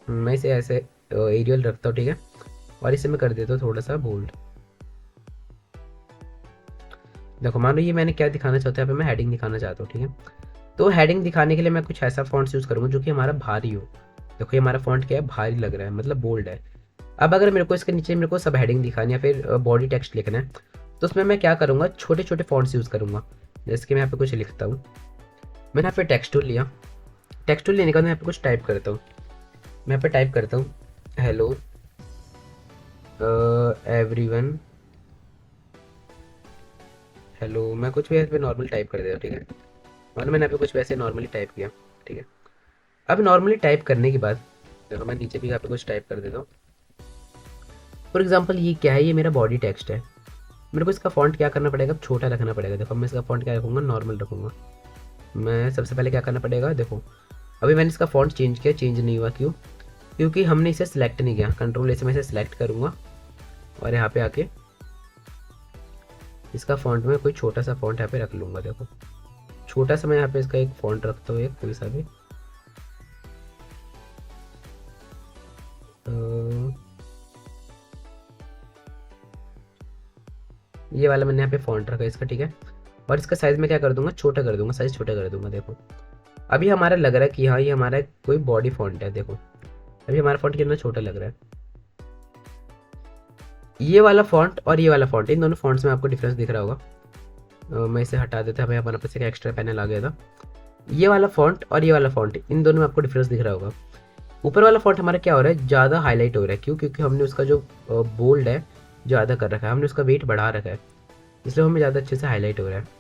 मैं इसे ऐसे एरियल रखता हूँ, ठीक है। और इसे मैं कर देता हूँ थोड़ा सा बोल्ड। देखो मान लो ये मैंने क्या दिखाना चाहता हूँ, यहाँ पे मैं हेडिंग दिखाना चाहता हूँ, ठीक है। तो हेडिंग दिखाने के लिए मैं कुछ ऐसा फॉन्ट्स यूज़ करूँगा जो कि हमारा भारी हो। देखो ये हमारा फॉन्ट क्या है, भारी लग रहा है, मतलब बोल्ड है। अब अगर मेरे को इसके नीचे मेरे को सब हेडिंग दिखानी है, फिर बॉडी टेक्स्ट लिखना है, तो उसमें मैं क्या करूँगा, छोटे छोटे फॉन्ट्स यूज़ करूँगा। जैसे कि मैं यहाँ पे कुछ लिखता हूँ, मैंने यहाँ पे टेक्स्ट टूल लिया। टेक्स्ट टूल लेने के बाद मैं यहाँ पे कुछ टाइप करता हूँ। मैं यहाँ पे टाइप करता हूँ हेलो एवरीवन, हेलो। मैं कुछ भी यहाँ पे नॉर्मल टाइप कर देता हूँ, ठीक है। और मैंने यहाँ पे कुछ वैसे नॉर्मली टाइप किया, ठीक है। अब नॉर्मली टाइप करने के बाद देखो मैं नीचे भी यहाँ पे कुछ टाइप कर देता हूँ। फॉर एग्जाम्पल ये क्या है, ये मेरा बॉडी टेक्स्ट है। मेरे को इसका फॉन्ट क्या करना पड़ेगा, छोटा रखना पड़ेगा। देखो मैं इसका फॉन्ट क्या रखूँगा, नॉर्मल रखूँगा। मैं सबसे पहले क्या करना पड़ेगा, देखो अभी मैंने इसका फॉन्ट चेंज किया, चेंज नहीं हुआ, क्यों? क्योंकि हमने इसे सिलेक्ट नहीं किया। कंट्रोल ए से मैं इसे सिलेक्ट करूँगा और यहाँ पे आके इसका फॉन्ट में कोई छोटा सा फॉन्ट यहाँ पे रख लूँगा। देखो छोटा सा मैं यहाँ पे इसका एक फॉन्ट रखता हूँ, एक कोई सा भी ये वाला मैंने यहाँ पे फॉन्ट रखा है इसका, ठीक है। और इसका साइज़ में क्या कर दूंगा, छोटा कर दूंगा, साइज़ छोटा कर दूंगा। देखो अभी हमारा लग रहा है कि हाँ ये हमारा कोई बॉडी फॉन्ट है। देखो अभी हमारा फॉन्ट कितना छोटा लग रहा है। ये वाला फॉन्ट और ये वाला फॉन्ट, इन दोनों फॉन्ट्स में आपको डिफरेंस दिख रहा होगा। मैं इसे हटा देता, हमें हमारे पास एक एक्स्ट्रा पैनल आ गया था। ये वाला फॉन्ट और ये वाला फॉन्ट, इन दोनों में आपको डिफरेंस दिख रहा होगा। ऊपर वाला फॉन्ट हमारा क्या हो रहा है, ज़्यादा हाईलाइट हो रहा है। क्यों? क्योंकि हमने उसका जो बोल्ड है ज़्यादा कर रखा है, हमने उसका वेट बढ़ा रखा है, इसलिए हमें ज़्यादा अच्छे से हाईलाइट हो रहा है।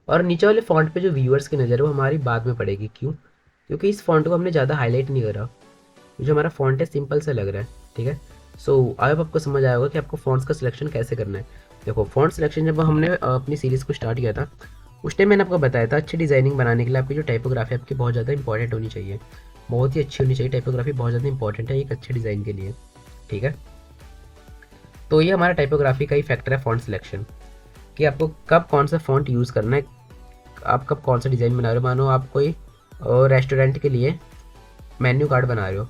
और नीचे वाले फॉन्ट पे जो व्यूअर्स की नज़र है वो हमारी बाद में पड़ेगी। क्यों? क्योंकि इस फॉन्ट को हमने ज़्यादा हाईलाइट नहीं करा। जो हमारा फॉन्ट है सिंपल सा लग रहा है, ठीक है। सो अब आपको समझ आया होगा कि आपको फॉन्ट्स का सिलेक्शन कैसे करना है। देखो फॉन्ट सिलेक्शन जब हमने अपनी सीरीज़ को स्टार्ट किया था, उस टाइम मैंने आपको बताया था अच्छी डिज़ाइनिंग बनाने के लिए आपकी जो टाइपोग्राफी आपकी बहुत ज़्यादा इंपॉर्टेंट होनी चाहिए, बहुत ही अच्छी होनी चाहिए। टाइपोग्राफी बहुत ज़्यादा इंपॉर्टेंट है एक अच्छे डिज़ाइन के लिए, ठीक है। तो ये हमारा टाइपोग्राफी का ही फैक्टर है फॉन्ट सिलेक्शन, कि आपको कब कौन सा फॉन्ट यूज़ करना है, आप कब कौन सा डिज़ाइन बना रहे हो। मानो आप कोई रेस्टोरेंट के लिए मेन्यू कार्ड बना रहे हो,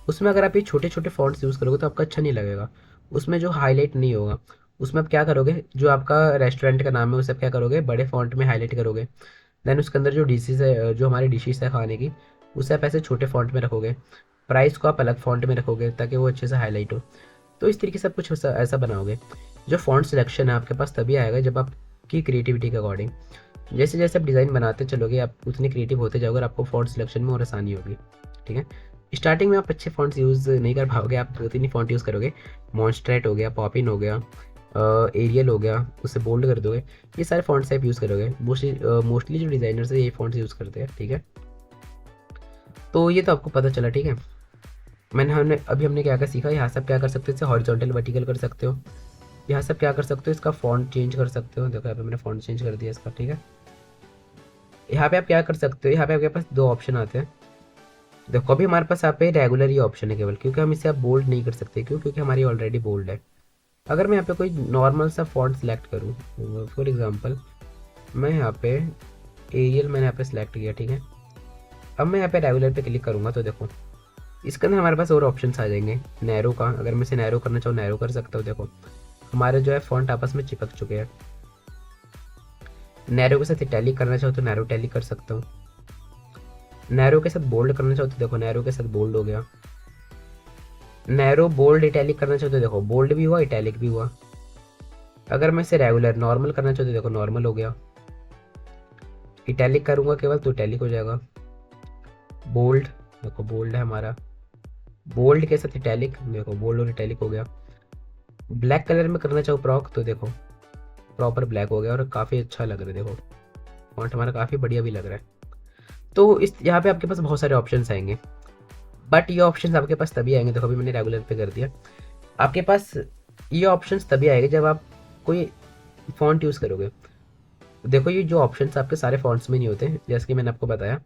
उसमें अगर आप ये छोटे छोटे फॉन्ट्स यूज़ करोगे तो आपका अच्छा नहीं लगेगा, उसमें जो हाईलाइट नहीं होगा। उसमें आप क्या करोगे, जो आपका रेस्टोरेंट का नाम है उसे आप क्या करोगे, बड़े फॉन्ट में हाईलाइट करोगे। देन उसके अंदर जो डिशेज है, जो हमारी डिशेज है खाने की, उसे आप ऐसे छोटे फॉन्ट में रखोगे। प्राइस को आप अलग फॉन्ट में रखोगे ताकि वो अच्छे से हाईलाइट हो। तो इस तरीके से आप कुछ ऐसा बनाओगे। जो फॉन्ट सिलेक्शन है आपके पास तभी आएगा जब आपकी क्रिएटिविटी के अकॉर्डिंग, जैसे जैसे आप डिज़ाइन बनाते चलोगे आप उतने क्रिएटिव होते जाओगे और आपको फॉन्ट सिलेक्शन में और आसानी होगी, ठीक है। स्टार्टिंग में आप अच्छे फॉन्ट्स यूज़ नहीं कर पाओगे, आप 2-3 ही फॉन्ट यूज़ करोगे। मॉन्स्ट्रेट हो गया, पॉपिन हो गया, एरियल हो गया, उसे बोल्ड कर दोगे। ये सारे फॉन्ट्स आप यूज़ करोगे। मोस्टली जो डिज़ाइनर्स है ये फॉन्ट्स यूज़ करते हैं, ठीक है। तो ये तो आपको पता चला, ठीक है। हमने क्या क्या सीखा, यहाँ से आप क्या कर सकते हो, इसे हॉरिजॉन्टल वर्टिकल कर सकते हो। यहाँ से आप क्या कर सकते हो, इसका फॉन्ट चेंज कर सकते हो। देखो यहाँ पे मैंने फॉन्ट चेंज कर दिया इसका, ठीक है। यहाँ पे आप क्या कर सकते हो, यहाँ पे आपके पास 2 ऑप्शन आते हैं। देखो अभी हमारे पास यहाँ पे रेगुलर ही ऑप्शन है केवल, क्योंकि हम इसे आप बोल्ड नहीं कर सकते। क्यों? क्योंकि हमारी ऑलरेडी बोल्ड है। अगर मैं यहाँ पे कोई नॉर्मल सा फॉन्ट सेलेक्ट करूँ, फॉर एग्जांपल मैं यहाँ पे एरियल मैंने यहाँ पे सिलेक्ट किया, ठीक है। अब मैं यहाँ पे रेगुलर पे क्लिक करूँगा तो देखो इसके अंदर हमारे पास और ऑप्शंस आ जाएंगे। नैरो का, अगर मैं इसे नैरो करना चाहूँ नैरो कर सकता हूँ। देखो हमारे जो है फॉन्ट आपस में चिपक चुके हैं। नैरो के साथ इटैलिक करना चाहो तो नैरो इटैलिक कर सकता हूँ। नैरो के साथ बोल्ड करना चाहो तो देखो नैरो के साथ बोल्ड हो गया। नैरो बोल्ड इटैलिक करना चाहो तो देखो बोल्ड भी हुआ, इटैलिक भी हुआ। अगर मैं इसे रेगुलर नॉर्मल करना चाहूँ तो देखो नॉर्मल हो गया। इटैलिक करूँगा केवल तो इटैलिक हो जाएगा। बोल्ड, देखो बोल्ड है हमारा, बोल्ड के साथ इटैलिक, देखो बोल्ड और इटैलिक हो गया। ब्लैक कलर में करना चाहो प्रॉक तो देखो प्रॉपर ब्लैक हो गया और काफ़ी अच्छा लग रहा है। देखो फॉन्ट हमारा काफ़ी बढ़िया भी लग रहा है। तो इस यहाँ पे आपके पास बहुत सारे ऑप्शंस आएंगे, बट ये ऑप्शंस आपके पास तभी आएंगे, देखो अभी मैंने रेगुलर पे कर दिया। आपके पास ये ऑप्शंस तभी आएंगे जब आप कोई फॉन्ट यूज़ करोगे। देखो ये जो ऑप्शंस आपके सारे फॉन्ट्स में नहीं होते, जैसे कि मैंने आपको बताया।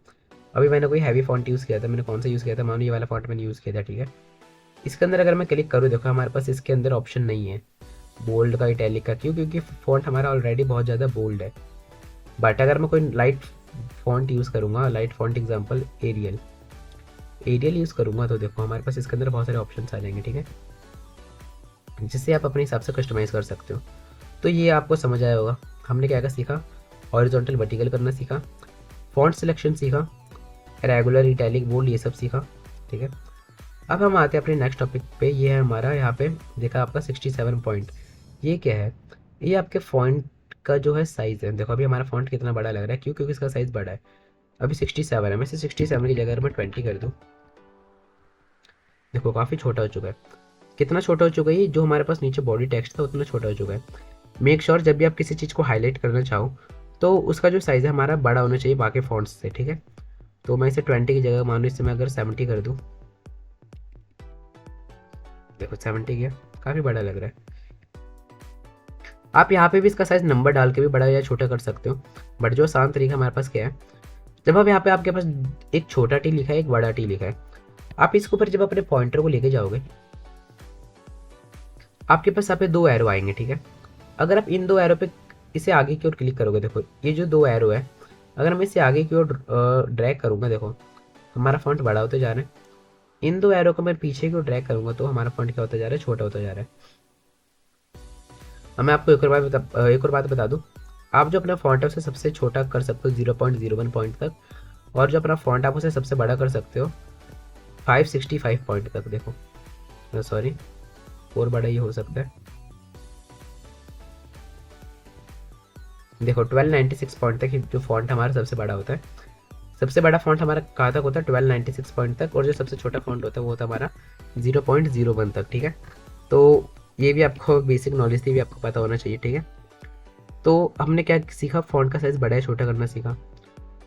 अभी मैंने कोई हैवी फॉन्ट यूज़ किया था, मैंने कौन सा यूज़ किया था, मानो ये वाला फॉन्ट मैंने यूज़ किया था, ठीक है। इसके अंदर अगर मैं क्लिक करूँ, देखो हमारे पास इसके अंदर ऑप्शन नहीं है बोल्ड का, इटैलिक का। क्यों? क्योंकि फॉन्ट हमारा ऑलरेडी बहुत ज़्यादा बोल्ड है। बट अगर मैं कोई लाइट फ़ॉन्ट यूज़ करूँगा, light font example Arial, Arial use करूँगा तो देखो हमारे पास इसके अंदर बहुत सारे ऑप्शंस आ जाएंगे, ठीक है, जिससे आप अपने हिसाब से कस्टमाइज़ कर सकते हो। तो ये आपको समझ आया होगा, हमने क्या क्या सीखा, हॉरिजॉन्टल वर्टिकल करना सीखा, फ़ॉन्ट सिलेक्शन सीखा, रेगुलर, इटैलिक, बोल्ड, ये सब सीखा, ठीक है। अब हम आते हैं अपने नेक्स्ट टॉपिक पे। ये है हमारा, यहाँ पे देखा आपका 67 पॉइंट, ये क्या है, ये आपके फ़ॉन्ट का जो है साइज़ है। देखो अभी हमारा फ़ॉन्ट कितना बड़ा लग रहा है, क्यों, क्योंकि इसका साइज़ बड़ा है। अभी 67 है, मैं इसे 67 की जगह अगर मैं 20 कर दूँ, देखो काफ़ी छोटा हो चुका है। कितना छोटा हो चुका है, ये जो हमारे पास नीचे बॉडी टेक्स्ट था उतना छोटा हो चुका है। मेक श्योर जब भी आप किसी चीज़ को हाईलाइट करना चाहो तो उसका जो साइज़ है हमारा बड़ा होना चाहिए बाकी फ़ॉन्ट्स से, ठीक है। तो मैं इसे 20 की जगह मान लो, इससे मैं अगर 70 कर दूँ, देखो 70 किया, काफ़ी बड़ा लग रहा है। आप यहाँ पे भी इसका साइज़ नंबर डाल के भी बड़ा या छोटा कर सकते हो, बट जो आसान तरीका हमारे पास क्या है, जब आप यहाँ पे आपके पास एक छोटा टी लिखा है, एक बड़ा टी लिखा है, आप इसके ऊपर जब अपने पॉइंटर को लेके जाओगे, आपके पास यहाँ पे दो एरो आएंगे, ठीक है। अगर आप इन दो एरो पे इसे आगे की ओर क्लिक करोगे, देखो ये जो दो एरो है, अगर मैं इसे आगे की ओर ड्रैग करूँगा, देखो हमारा फॉन्ट बड़ा होते जा रहा है। इन दो एरो को मैं पीछे की ओर ड्रैग करूँगा तो हमारा फॉन्ट क्या होता जा रहा है, छोटा होता जा रहा है। अब मैं आपको एक और बात बता दूँ, आप जो अपना फॉन्ट है उसे सबसे छोटा कर सकते हो 0.01 पॉइंट तक, और जो अपना फॉन्ट आप उसे सबसे बड़ा कर सकते हो 565 पॉइंट तक। देखो सॉरी, और बड़ा ये हो सकता है, देखो 1296 पॉइंट तक जो फॉन्ट हमारा सबसे बड़ा होता है। सबसे बड़ा फॉन्ट हमारा कहाँ तक होता है, 1296 पॉइंट तक, और जो सबसे छोटा फॉन्ट होता है वो होता है हमारा 0.01 तक, ठीक है। तो ये भी आपको बेसिक नॉलेज थी, भी आपको पता होना चाहिए, ठीक है। तो हमने क्या सीखा, फॉन्ट का साइज़ बड़ा या छोटा करना सीखा।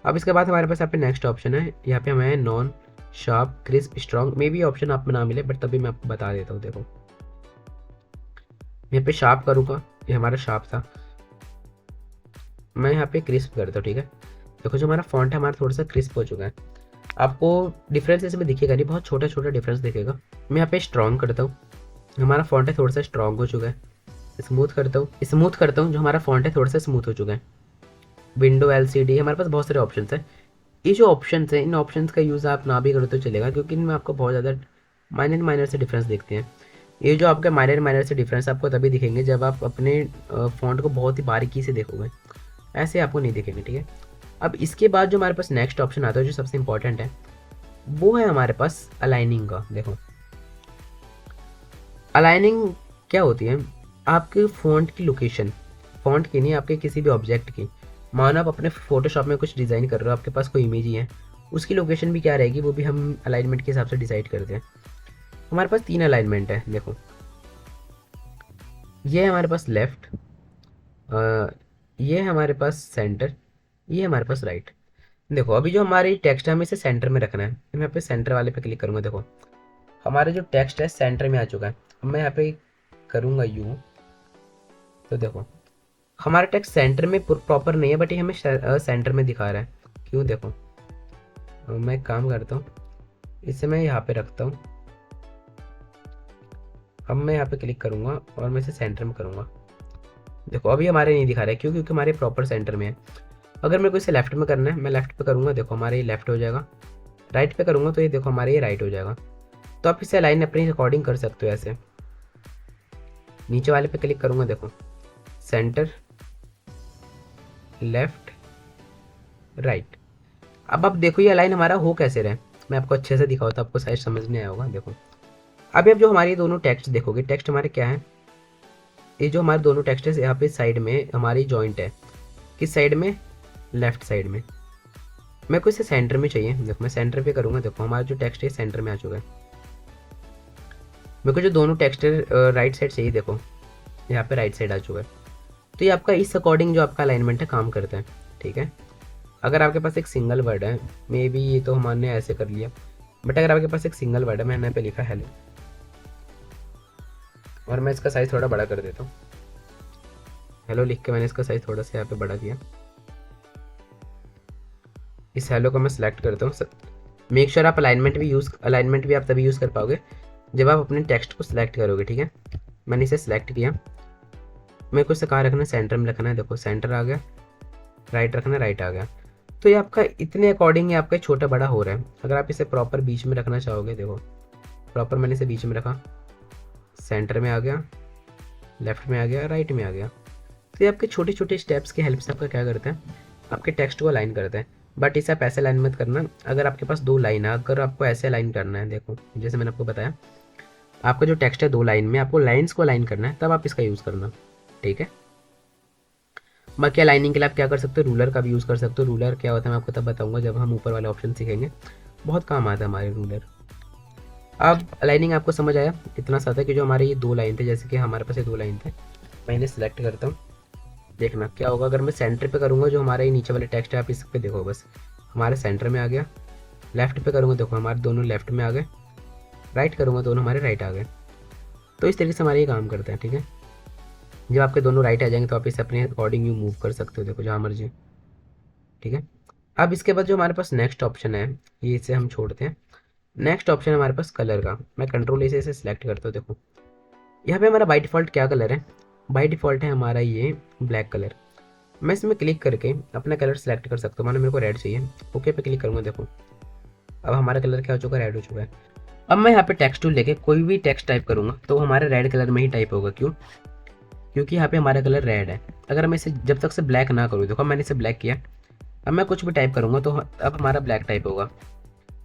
अब इसके बाद हमारे पास यहाँ पे नेक्स्ट ऑप्शन है, यहाँ पे हमें नॉन, शार्प, क्रिस्प, स्ट्रॉन्ग, मे भी ऑप्शन आप में ना मिले, बट तभी मैं आपको बता देता हूँ। देखो यहाँ पे शार्प करूँगा, ये हमारा शार्प था, मैं यहाँ पे क्रिस्प करता हूँ, ठीक है। देखो जो हमारा फॉन्ट है हमारा थोड़ा सा क्रिस्प हो चुका है, आपको डिफरेंस इसमें दिखेगा नहीं, बहुत छोटा छोटा डिफरेंस दिखेगा। मैं यहाँ पे स्ट्रॉन्ग करता हूँ, हमारा फॉन्ट है थोड़ा सा स्ट्रॉन्ग हो चुका है। स्मूथ करता हूँ, जो हमारा फॉन्ट है थोड़ा सा स्मूथ हो चुका है। विंडो, एलसीडी, हमारे पास बहुत सारे ऑप्शन है। ये जो ऑप्शन है, इन ऑप्शन का यूज़ आप ना भी करो तो चलेगा, क्योंकि इनमें आपको बहुत ज़्यादा माइनर माइनर से डिफरेंस दिखते हैं। ये जो आपके माइनर माइनर से डिफरेंस आपको तभी दिखेंगे जब आप अपने फॉन्ट को बहुत ही बारीकी से देखोगे, ऐसे आपको नहीं दिखेंगे, ठीक है। अब इसके बाद जो हमारे पास नेक्स्ट ऑप्शन आता है, जो सबसे इंपॉर्टेंट है, वो है हमारे पास अलाइनिंग का। देखो अलाइनिंग क्या होती है, आपके फ़ॉन्ट की लोकेशन, फ़ॉन्ट की नहीं, आपके किसी भी ऑब्जेक्ट की, मानो आप अपने फोटोशॉप में कुछ डिज़ाइन कर रहे हो, आपके पास कोई इमेज ही है, उसकी लोकेशन भी क्या रहेगी वो भी हम अलाइनमेंट के हिसाब से डिसाइड करते हैं। हमारे पास 3 अलाइनमेंट है, देखो ये है हमारे पास लेफ़्ट, ये है हमारे पास सेंटर, ये है हमारे पास राइट। देखो अभी जो हमारी टेक्स्ट है हमें इसे सेंटर में रखना है, तो मैं यहाँ पे सेंटर वाले पे क्लिक करूँगा। देखो हमारा जो टेक्स्ट है सेंटर में आ चुका है। अब मैं यहाँ पे करूँगा यू, तो देखो हमारा टेक्स्ट सेंटर में प्रॉपर नहीं है, बट ये हमें सेंटर में दिखा रहा है। क्यों, देखो मैं एक काम करता हूँ, इसे मैं यहाँ पे रखता हूँ। अब मैं यहाँ पे क्लिक करूँगा और मैं इसे सेंटर में करूँगा। देखो अभी हमारे नहीं दिखा रहा है, क्यों, क्योंकि हमारे प्रॉपर सेंटर में है। अगर मेरे को इसे लेफ्ट में करना है, मैं लेफ्ट पे करूँगा, देखो हमारे ये लेफ्ट हो जाएगा। राइट पे करूँगा तो ये देखो हमारे ये राइट हो जाएगा। तो आप इसे अलाइन अपनी अकॉर्डिंग कर सकते हो ऐसे। नीचे वाले पे क्लिक करूँगा, देखो सेंटर, लेफ्ट, राइट। अब देखो ये लाइन हमारा हो कैसे रहे, मैं आपको अच्छे से दिखाऊँ तो आपको शायद समझ में आया होगा। देखो अभी आप जो हमारी दोनों टेक्स्ट देखोगे, टेक्स्ट हमारे क्या है, ये जो हमारे दोनों टेक्स्ट है यहाँ पे साइड में हमारी जॉइंट है, किस साइड में, लेफ्ट साइड में। मेरे को इसे सेंटर में चाहिए, देखो मैं सेंटर पे करूँगा, देखो हमारा जो टेक्स्ट है सेंटर में आ चुका है। मेरे को जो दोनों टेक्स्ट है राइट साइड चाहिए, देखो यहाँ पे राइट साइड आ चुका है। तो ये आपका इस अकॉर्डिंग जो आपका अलाइनमेंट है काम करता है, ठीक है। अगर आपके पास एक सिंगल वर्ड है, मे बी ये तो हमने ऐसे कर लिया, बट अगर आपके पास एक सिंगल वर्ड है, मैंने यहाँ पे लिखा हेलो, और मैं इसका साइज़ थोड़ा बड़ा कर देता हूँ। हेलो लिख के मैंने इसका साइज़ थोड़ा सा यहाँ पे बड़ा किया। इस हेलो को मैं सिलेक्ट करता हूँ। मेक श्योर आप अलाइनमेंट भी आप तभी यूज़ कर पाओगे जब आप अपने टेक्स्ट को सिलेक्ट करोगे, ठीक है। मैंने इसे सिलेक्ट किया, मेरे को इसे कहाँ रखना है, सेंटर में रखना है। देखो सेंटर आ गया, राइट रखना है, राइट आ गया। तो ये आपका इतने अकॉर्डिंग ही आपका छोटा बड़ा हो रहा है। अगर आप इसे प्रॉपर बीच में रखना चाहोगे, देखो प्रॉपर मैंने इसे बीच में रखा, सेंटर में आ गया, लेफ्ट में आ गया, राइट में आ गया। तो ये आपके छोटे छोटे स्टेप्स की हेल्प से आपका क्या करते हैं, आपके टेक्स्ट को अलाइन करते हैं। बट इसे आप ऐसे अलाइन मत करना। अगर आपके पास 2 लाइन है, अगर आपको ऐसे अलाइन करना है, देखो जैसे मैंने आपको बताया, आपका जो टेक्स्ट है 2 लाइन में, आपको लाइन्स को अलाइन करना है, तब आप इसका यूज़ करना, ठीक है। बाकी अलाइनिंग के लिए आप क्या कर सकते हो, रूलर का भी यूज़ कर सकते हो। रूलर क्या होता है मैं आपको तब बताऊंगा जब हम ऊपर वाले ऑप्शन सीखेंगे, बहुत काम आता है हमारे रूलर। अब अलाइनिंग आपको समझ आया, इतना सा था कि जो हमारे ये 2 लाइन थे, जैसे कि हमारे पास ये 2 लाइन थे, मैं इन्हें सिलेक्ट करता हूँ। देखना क्या होगा, अगर मैं सेंटर पे करूँगा, जो हमारे नीचे वाले टेक्स्ट है आप इस पे देखो, बस हमारे सेंटर में आ गया। लेफ्ट पे करूँगा, देखो हमारे दोनों लेफ्ट में आ गए। राइट करूँगा, दोनों हमारे राइट आ गए। तो इस तरीके से हमारे ये काम करते हैं, ठीक है। जब आपके दोनों राइट आ जाएंगे तो आप इसे अपने अकॉर्डिंग यू मूव कर सकते हो, देखो जहाँ मर्जी, ठीक है। अब इसके बाद जो हमारे पास नेक्स्ट ऑप्शन है, ये इसे हम छोड़ते हैं। नेक्स्ट ऑप्शन है हमारे पास कलर का। मैं कंट्रोल से इसे सिलेक्ट करता हूँ, देखो यहाँ पे हमारा बाई डिफ़ॉल्ट क्या कलर है, बाई डिफ़ॉल्ट है हमारा ये ब्लैक कलर। मैं इसमें क्लिक करके अपना कलर सेलेक्ट कर सकता हूँ। मानो मेरे को रेड चाहिए, ओके पे क्लिक करूँगा, देखो अब हमारा कलर क्या हो चुका है, रेड हो चुका है। अब मैं यहाँ पे टेक्स्ट टूल लेके कोई भी टेक्स्ट टाइप करूँगा तो हमारे रेड कलर में ही टाइप होगा। क्यों? क्योंकि यहाँ पे हमारा कलर रेड है। अगर मैं इसे जब तक से ब्लैक ना करूँ, देखो मैंने इसे ब्लैक किया, अब मैं कुछ भी टाइप करूँगा तो अब हमारा ब्लैक टाइप होगा।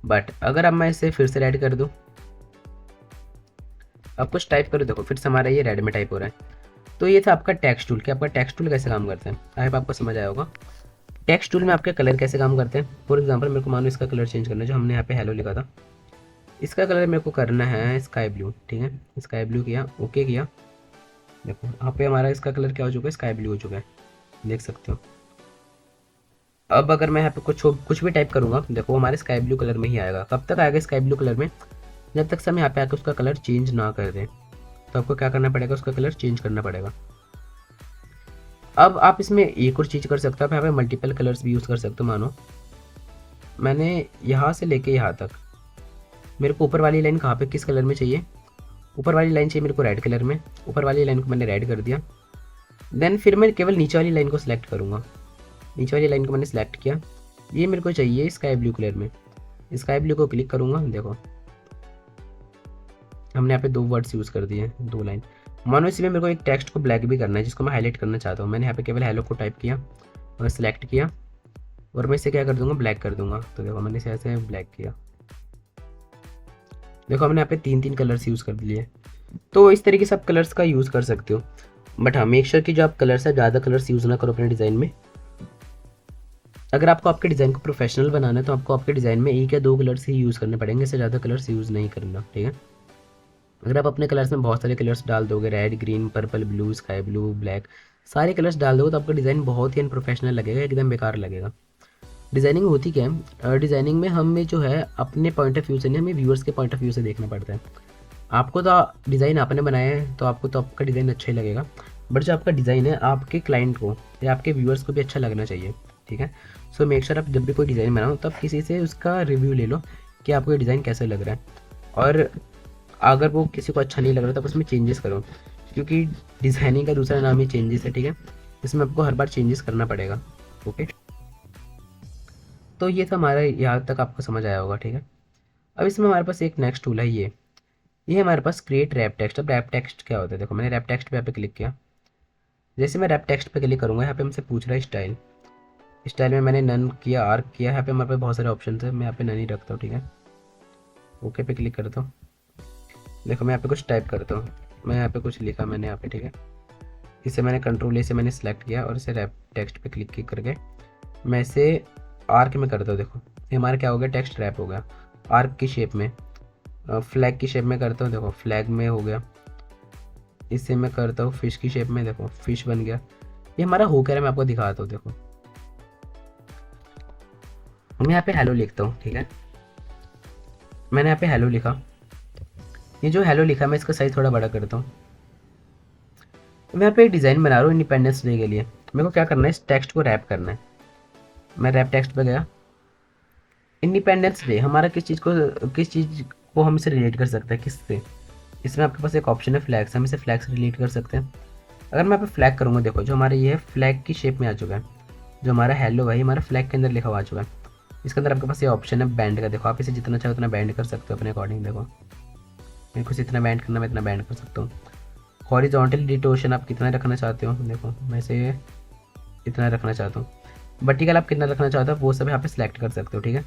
बट अगर अब मैं इसे फिर से रेड कर दूँ, अब कुछ टाइप करो, देखो फिर से हमारा ये रेड में टाइप हो रहा है। तो ये था आपका टेक्स्ट टूल कि आपका टेक्स्ट टूल कैसे काम करता है। आई होप आपको समझ आया होगा टेक्स्ट टूल में आपके कलर कैसे काम करते हैं। फॉर एग्जांपल मेरे को मानो इसका कलर चेंज करना है, जो हमने यहाँ पे हेलो लिखा था, इसका कलर मेरे को करना है स्काई ब्लू, ठीक है। स्काई ब्लू किया, ओके किया, देखो यहाँ पे हमारा इसका कलर क्या हो चुका है, स्काई ब्लू हो चुका है, देख सकते हो। अब अगर मैं यहाँ पे कुछ भी टाइप करूँगा, देखो हमारे स्काई ब्लू कलर में ही आएगा। कब तक आएगा स्काई ब्लू कलर में? जब तक से हम यहाँ पे आके उसका कलर चेंज ना कर दें। तो आपको क्या करना पड़ेगा, उसका कलर चेंज करना पड़ेगा। अब आप इसमें एक और चीज़ कर सकते हो, आप यहाँ पे मल्टीपल कलर्स भी यूज़ कर सकते हो। मानो मैंने यहाँ से लेके यहाँ तक, मेरे को ऊपर वाली लाइन कहाँ पे किस कलर में चाहिए, ऊपर वाली लाइन चाहिए मेरे को रेड कलर में। ऊपर वाली लाइन को मैंने रेड कर दिया। देन फिर मैं केवल नीचे वाली लाइन को सिलेक्ट करूँगा। नीचे वाली लाइन को मैंने सिलेक्ट किया, ये मेरे को चाहिए स्काई ब्लू कलर में। स्काई ब्लू को क्लिक करूँगा, देखो हमने यहाँ पे 2 वर्ड्स यूज़ कर दिए, 2 लाइन। मानो इसमें मेरे को एक टेक्स्ट को ब्लैक भी करना है, जिसको मैं हाईलाइट करना चाहता हूँ। मैंने यहाँ पे केवल हेलो को टाइप किया और सिलेक्ट किया, और मैं इसे क्या कर दूंगा, ब्लैक कर दूंगा। तो देखो मैंने इसे ऐसे ब्लैक किया, देखो हमने यहाँ पे 3 कलर्स यूज़ कर लिए। तो इस तरीके से आप कलर्स का यूज़ कर सकते हो। बट हाँ, मेक श्योर कि जो आप कलर्स है, ज़्यादा कलर्स यूज़ ना करो अपने डिज़ाइन में। अगर आपको आपके डिज़ाइन को प्रोफेशनल बनाना है तो आपको आपके डिज़ाइन में 1 या 2 कलर्स ही यूज़ करने पड़ेंगे, इससे ज़्यादा कलर्स यूज़ नहीं करना, ठीक है। अगर आप अपने कलर्स में बहुत सारे कलर्स डाल दोगे, red, green, purple, blue, sky blue, black, सारे कलर्स डाल दोगे, तो आपका डिज़ाइन बहुत ही अनप्रोफेशनल लगेगा, एकदम बेकार लगेगा। डिज़ाइनिंग होती क्या है, डिज़ाइनिंग में हमें जो है अपने पॉइंट ऑफ व्यू से नहीं, हमें व्यूअर्स के पॉइंट ऑफ व्यू से देखना पड़ता है। आपको तो डिज़ाइन आपने बनाया है तो आपको तो आपका डिज़ाइन अच्छा ही लगेगा, बट जो आपका डिज़ाइन है आपके क्लाइंट को या आपके व्यूअर्स को भी अच्छा लगना चाहिए, ठीक है। सो मेक श्योर आप जब भी कोई डिज़ाइन बनाओ तब किसी से उसका रिव्यू ले लो कि आपको ये डिज़ाइन कैसे लग रहा है, और अगर वो किसी को अच्छा नहीं लग रहा तब उसमें चेंजेस करो, क्योंकि डिज़ाइनिंग का दूसरा नाम ही चेंजेस है, ठीक है। इसमें आपको हर बार चेंजेस करना पड़ेगा, ओके। तो ये था हमारा, यहाँ तक आपको समझ आया होगा, ठीक है। अब इसमें हमारे पास एक नेक्स्ट टूल है, ये हमारे पास क्रिएट रैप टेक्स्ट। अब रैप टेक्स्ट क्या होता है, देखो मैंने रैप टेक्स्ट पे यहाँ पे क्लिक किया। जैसे मैं रैप टेक्स्ट पे क्लिक करूँगा, यहाँ पे हमसे पूछ रहा है स्टाइल। स्टाइल में मैंने नन किया, आर्क किया। यहाँ पे हमारे पास बहुत सारे ऑप्शन है, मैं यहाँ पे नन ही रखता हूँ, ठीक है। ओके पे क्लिक करता हूँ। देखो मैं यहाँ पे कुछ टाइप करता हूँ, मैं यहाँ पे कुछ लिखा मैंने यहाँ पे, ठीक है। इसे मैंने कंट्रोल से मैंने सेलेक्ट किया और इसे रैप टेक्स्ट पे क्लिक करके मैं इसे आर्क में करता हूँ। देखो ये हमारा क्या हो गया, टेक्स्ट रैप हो गया आर्क की शेप में। फ्लैग की शेप में करता हूँ, देखो फ्लैग में हो गया। इससे मैं करता हूँ फिश की शेप में, देखो फिश बन गया। ये हमारा हो क्या रहा है मैं आपको दिखाता हूँ, देखो मैं यहाँ पे हेलो लिखता हूँ, ठीक है। मैंने यहाँ पे हेलो लिखा, ये जो हेलो लिखा मैं इसका साइज थोड़ा बड़ा करता हूँ। मैं यहाँ पे एक डिज़ाइन बना रहा हूँ इंडिपेंडेंस डे के लिए। मेरे को क्या करना है, इस टेक्स्ट को रैप करना है। मैं रैप टेक्स्ट पे गया। इंडिपेंडेंस डे हमारा किस चीज़ को हम इसे रिलेट कर सकते हैं, किससे? इसमें आपके पास एक ऑप्शन है फ्लैग से, हम इसे फ्लैग से रिलेट कर सकते हैं। अगर मैं यहाँ पे फ्लैग करूँगा, देखो जो हमारे ये फ्लैग की शेप में आ चुका है। जो हमारा हेलो है हमारा फ्लैग के अंदर लिखा हुआ आ चुका है। इसके अंदर आपके पास ये ऑप्शन है बैंड का, देखो आप इसे जितना चाहो उतना बैंड कर सकते हो अपने अकॉर्डिंग। देखो मेरे को इतना बैंड करना, मैं इतना बैंड कर सकता हूँ। हॉरिजॉन्टल डिटोशन आप कितना रखना चाहते हो, देखो मैं इसे इतना रखना चाहता हूँ। वर्टिकल आप कितना रखना चाहते हो वो सब यहाँ पे सिलेक्ट कर सकते हो, ठीक है।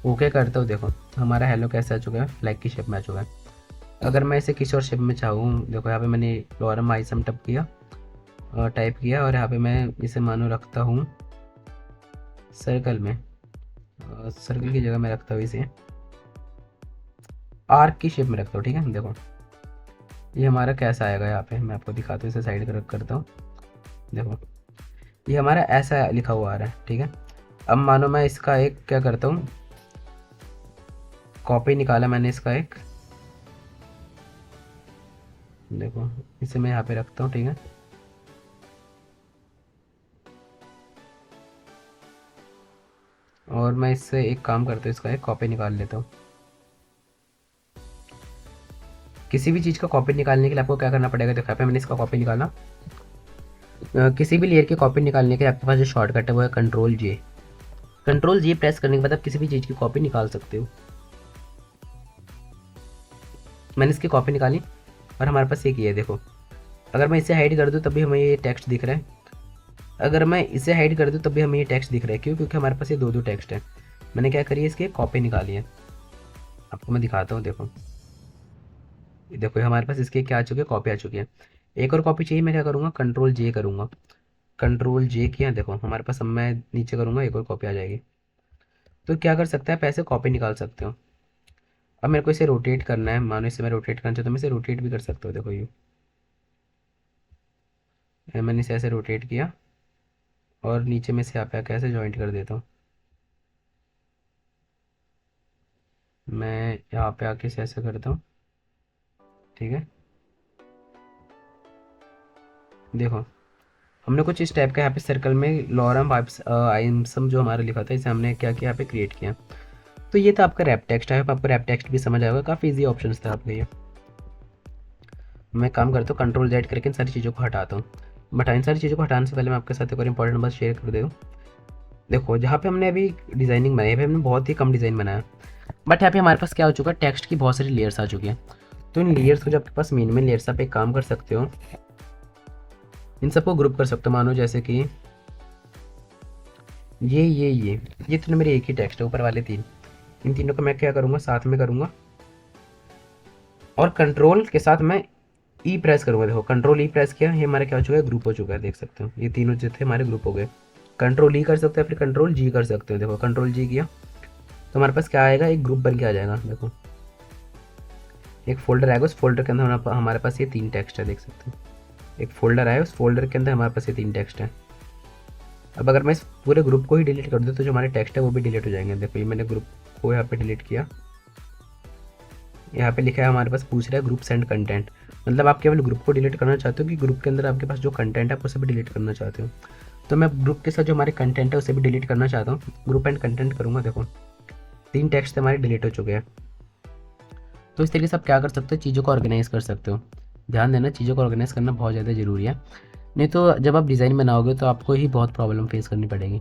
ओके करता हूँ, देखो हमारा हेलो कैसे आ चुका है, फ्लैग की शेप में आ चुका है। अगर मैं इसे किसी और शेप में चाहूँ, देखो यहाँ पे मैंने लॉरम आइसम टप किया और टाइप किया, और यहाँ पे मैं इसे मानो रखता हूँ सर्कल में। सर्कल की जगह मैं रखता हूँ इसे आर्क की शेप में रखता हूँ, ठीक है। देखो ये हमारा कैसा आएगा, यहाँ पे मैं आपको दिखाता हूँ, इसे साइड कर करता हूँ। देखो ये हमारा ऐसा लिखा हुआ आ रहा है, ठीक है। अब मानो मैं इसका एक क्या करता हूँ, कॉपी निकाला मैंने इसका एक, देखो इसे मैं यहाँ पे रखता हूँ, ठीक है। और मैं इससे एक काम करता हूँ, इसका एक कॉपी निकाल लेता हूँ। किसी भी चीज़ का कॉपी निकालने के लिए आपको क्या करना पड़ेगा, देखो यहाँ पे मैंने इसका कॉपी निकाला। किसी भी लेयर की कॉपी निकालने के लिए आपके पास जो शॉर्टकट है वो है कंट्रोल जे। कंट्रोल जे प्रेस करने के बाद आप किसी भी चीज़ की कॉपी निकाल सकते हो। मैंने इसकी कॉपी निकाली और हमारे पास एक ये है, देखो अगर मैं इसे हाइड कर दूँ तब भी हमें ये टेक्स्ट दिख रहा है, अगर मैं इसे हाइड कर दूँ तब भी हमें ये टेक्स्ट दिख रहा है। क्यों? क्योंकि हमारे पास ये दो दो टेक्स्ट है। मैंने क्या करी है, इसकी कॉपी निकाली है, आपको मैं दिखाता हूँ। देखो देखो हमारे पास इसके क्या आ चुके हैं, कॉपी आ चुकी है। एक और कॉपी चाहिए, मैं क्या करूँगा, कंट्रोल जे करूँगा। कंट्रोल जे किया, देखो हमारे पास, अब मैं नीचे करूँगा एक और कॉपी आ जाएगी। तो क्या कर सकता है, पैसे कॉपी निकाल सकते हो। अब मेरे को इसे रोटेट करना है, मानो इसे मैं रोटेट करना चाहता हूँ, मैं इसे रोटेट भी कर सकता हूँ। देखो ये मैंने इसे ऐसे रोटेट किया और नीचे में से यहाँ पे आके ऐसे जॉइंट कर देता हूँ। मैं यहाँ पे आके इसे ऐसे करता हूँ, ठीक है। देखो हमने कुछ इस टाइप का यहाँ पे सर्कल में लॉरम आइम्सम जो हमारा लिखा था, इसे हमने क्या किया, यहाँ पे क्रिएट किया। तो ये था आपका रैप टेक्स्ट है, आपको रैप टेक्स्ट भी समझ आएगा, काफ़ी इजी ऑप्शन था आपके ये। मैं काम करता हूँ, कंट्रोल जेड करके इन सारी चीज़ों को हटाता हूँ। बट इन सारी चीज़ों को हटाने से पहले मैं आपके साथ एक और इंपॉर्टेंट बात शेयर कर दूँ। देखो जहाँ पे हमने अभी डिज़ाइनिंग बनाई है, हमने बहुत ही कम डिज़ाइन बनाया, बट यहाँ पे हमारे पास क्या हो चुका है, टेक्स्ट की बहुत सारी लेयर्स आ चुकी हैं। तो इन लेयर्स को जब आपके पास मेन लेयर्स, आप एक काम कर सकते हो, इन सबको ग्रुप कर सकते हो। मानो जैसे कि ये तीनों मेरे एक ही टेक्स्ट है, ऊपर वाले तीन, इन तीनों को मैं क्या करूँगा, साथ में करूँगा और कंट्रोल के साथ मैं ई प्रेस करूँगा। देखो कंट्रोल ई प्रेस किया, ये हमारा क्या हो चुका है, ग्रुप हो चुका है, देख सकते हो ये तीनों जो थे हमारे ग्रुप हो गए। कंट्रोल ई कर सकते हो, फिर कंट्रोल जी कर सकते हो। देखो कंट्रोल जी किया तो हमारे पास क्या आएगा, एक ग्रुप बन के आ जाएगा। देखो एक फोल्डर आएगा, उस फोल्डर के अंदर हमारे पास ये तीन टेक्स्ट है, देख सकते हो। एक फोल्डर आया, उस फोल्डर के अंदर हमारे पास ये तीन टेक्स्ट है। अब अगर मैं इस पूरे ग्रुप को ही डिलीट कर दूँ तो जो हमारे टेक्स्ट है वो भी डिलीट हो जाएंगे। देखो ये मैंने ग्रुप को यहाँ पे डिलीट किया, यहाँ पे लिखा है हमारे पास, पूछ रहा है ग्रुप सेंड कंटेंट, मतलब आप केवल ग्रुप को डिलीट करना चाहते हो कि ग्रुप के अंदर आपके पास जो कंटेंट है आप उसे भी डिलीट करना चाहते हो। तो मैं ग्रुप के साथ जो हमारे कंटेंट है उसे भी डिलीट करना चाहता हूँ, ग्रुप एंड कंटेंट करूँगा। देखो तीन टेक्स्ट हमारे डिलीट हो चुके हैं। तो इस तरीके से आप क्या कर सकते हो, चीज़ों को ऑर्गेनाइज कर सकते हो। ध्यान देना, चीज़ों को ऑर्गेनाइज करना बहुत ज़्यादा ज़रूरी है, नहीं तो जब आप डिज़ाइन बनाओगे तो आपको ही बहुत प्रॉब्लम फेस करनी पड़ेगी।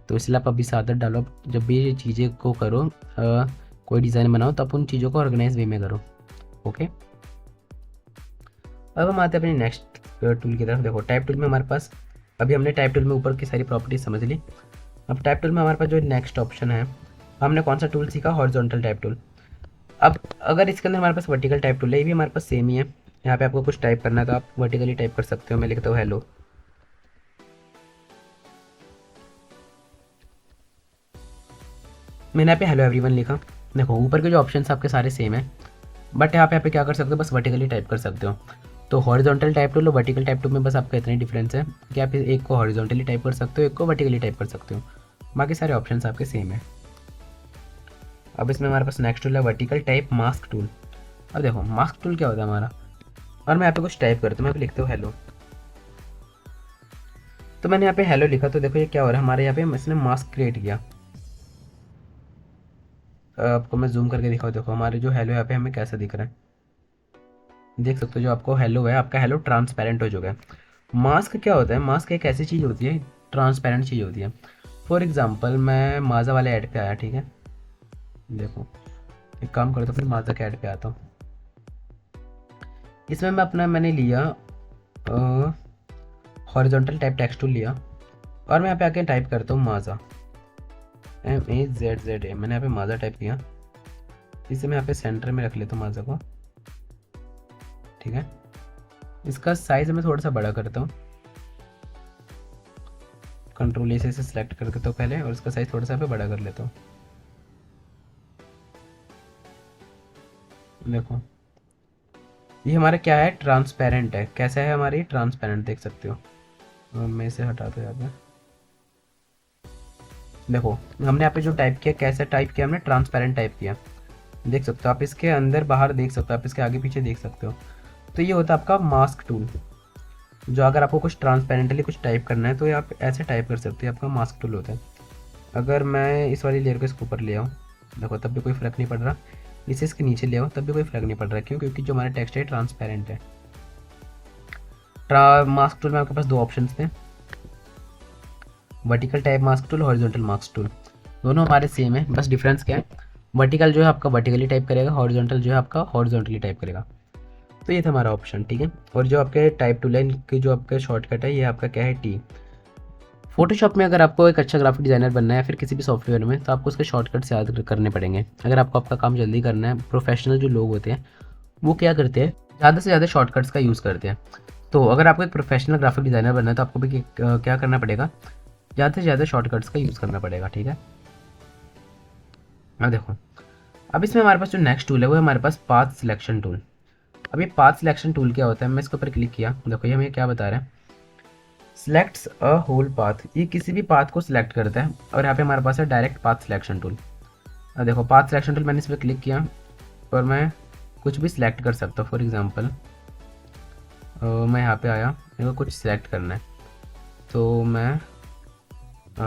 तो इसलिए आप अभी से आदत डालो, जब भी ये चीज़ें को करो, कोई डिज़ाइन बनाओ तो आप उन चीज़ों को ऑर्गेनाइज वे में करो। ओके, अब हम आते हैं अपनी नेक्स्ट टूल की तरफ। देखो टाइप टूल में हमारे पास, अभी हमने टाइप टूल में ऊपर की सारी प्रॉपर्टीज समझ ली। अब टाइप टूल में हमारे पास जो नेक्स्ट ऑप्शन है, हमने कौन सा टूल सीखा, हॉरिजॉन्टल टाइप टूल। अब अगर इसके अंदर हमारे पास वर्टिकल टाइप टूल है, ये भी हमारे पास सेम ही है। यहाँ पे आपको कुछ टाइप करना है तो आप वर्टिकली टाइप कर सकते हो। मैं लिखता हूँ हेलो, मैंने यहाँ पे हेलो एवरीवन लिखा। देखो ऊपर के जो ऑप्शन आपके सारे सेम है, बट यहाँ पे क्या कर सकते हो, बस वर्टिकली टाइप कर सकते हो। तो हॉरिजॉन्टल टाइप टूल और वर्टिकल टाइप टूल में बस आपका इतना ही डिफरेंस है कि आप एक को हॉरिजॉन्टली टाइप कर सकते हो, एक को वर्टिकली टाइप कर सकते हो, बाकी सारे ऑप्शंस आपके सेम है। अब इसमें हमारे पास नेक्स्ट टूल है वर्टिकल टाइप मास्क टूल। अब देखो मास्क टूल क्या होता है हमारा, और मैं यहाँ पे कुछ टाइप करता हूँ, मैं यहाँ पे लिखता हूँ हेलो। तो मैंने यहाँ पे हेलो लिखा, तो देखो ये क्या हो रहा है, हमारे यहाँ पे इसने मास्क क्रिएट किया। आपको मैं जूम करके दिखाऊँ, देखो हमारे जो हेलो यहाँ पे हमें कैसा दिख रहा है, देख सकते हो। जो आपको हेलो है, आपका हेलो ट्रांसपेरेंट हो चुका है। मास्क क्या होता है, मास्क एक ऐसी चीज़ होती है ट्रांसपेरेंट चीज़ होती है। फॉर एग्जांपल मैं माज़ा वाले ऐड पे आया, ठीक है, देखो एक काम करता हूँ, फिर माज़ा के ऐड पे आता हूँ। इसमें मैंने लिया हॉरिजॉन्टल टाइप टेक्स्ट टूल लिया, और मैं यहाँ पे आके टाइप करता हूँ माज़ा, MAZZA। मैंने यहाँ पे माज़ा टाइप किया, इसे मैं यहाँ पे सेंटर में रख लेता हूँ माज़ा को, ठीक है। इसका साइज़ मैं थोड़ा सा बड़ा करता हूँ, कंट्रोल A से इसे सिलेक्ट कर देता हूँ पहले, और इसका साइज़ थोड़ा सा यहाँ पे बड़ा कर लेता हूँ। देखो ये हमारा क्या है, ट्रांसपेरेंट है। कैसा है हमारी, ट्रांसपेरेंट, देख सकते हो। मैं इसे हटा दूँ यहाँ पे, देखो हमने यहाँ पे जो टाइप किया, कैसा टाइप किया हमने, ट्रांसपेरेंट टाइप किया, देख सकते हो आप। इसके अंदर बाहर देख सकते हो आप, इसके आगे पीछे देख सकते हो। तो ये होता है आपका मास्क टूल, जो अगर आपको कुछ ट्रांसपेरेंटली कुछ टाइप करना है तो ये आप ऐसे टाइप कर सकते हैं, आपका मास्क टूल होता है। अगर मैं इस वाली लेयर को इसके ऊपर ले आऊँ, देखो तब भी कोई फ़र्क नहीं पड़ रहा। इसे इसके नीचे ले आओ, तब भी कोई फ़र्क नहीं पड़ रहा। क्यों? क्योंकि जो हमारा टेक्स्ट है ट्रांसपेरेंट है। मास्क टूल में आपके पास दो ऑप्शन थे, vertical type mask tool, horizontal mask tool. दोनों हमारे सेम है, बस डिफरेंस क्या है, वर्टिकल जो है आपका वर्टिकली टाइप करेगा, हॉरिजॉन्टल जो है आपका हॉरिजॉन्टली टाइप करेगा। तो ये था हमारा ऑप्शन, ठीक है। और जो आपके टाइप टूल है, इनके जो आपका शॉर्टकट है, ये आपका क्या है, टी। फोटोशॉप में अगर आपको एक अच्छा ग्राफिक डिज़ाइनर बनना है, फिर किसी भी सॉफ्टवेयर में, तो आपको उसके शॉर्टकट्स याद करने पड़ेंगे। अगर आपको आपका काम जल्दी करना है, प्रोफेशनल जो लोग होते हैं वो क्या करते हैं, ज़्यादा से ज़्यादा शॉर्टकट्स का यूज़ करते हैं। तो अगर आपको एक प्रोफेशनल ग्राफिक डिज़ाइनर बनना है, तो आपको भी क्या करना पड़ेगा, ज़्यादा से ज़्यादा शॉर्टकट्स का यूज़ करना पड़ेगा, ठीक है। अब देखो, अब इसमें हमारे पास जो नेक्स्ट टूल है वो है हमारे पास पाथ सिलेक्शन टूल। अब ये पाथ सिलेक्शन टूल क्या होता है, मैं इसके ऊपर क्लिक किया, देखो ये हमें क्या बता रहा है, सिलेक्ट्स अ होल पाथ। ये किसी भी पाथ को सिलेक्ट करता है, और यहाँ पे हमारे पास है डायरेक्ट पाथ सिलेक्शन टूल। अब देखो पाथ सिलेक्शन टूल, मैंने इस पर क्लिक किया और मैं कुछ भी सिलेक्ट कर सकता हूँ। फॉर एग्जांपल मैं यहाँ पे आया, मेरे को कुछ सिलेक्ट करना है, तो मैं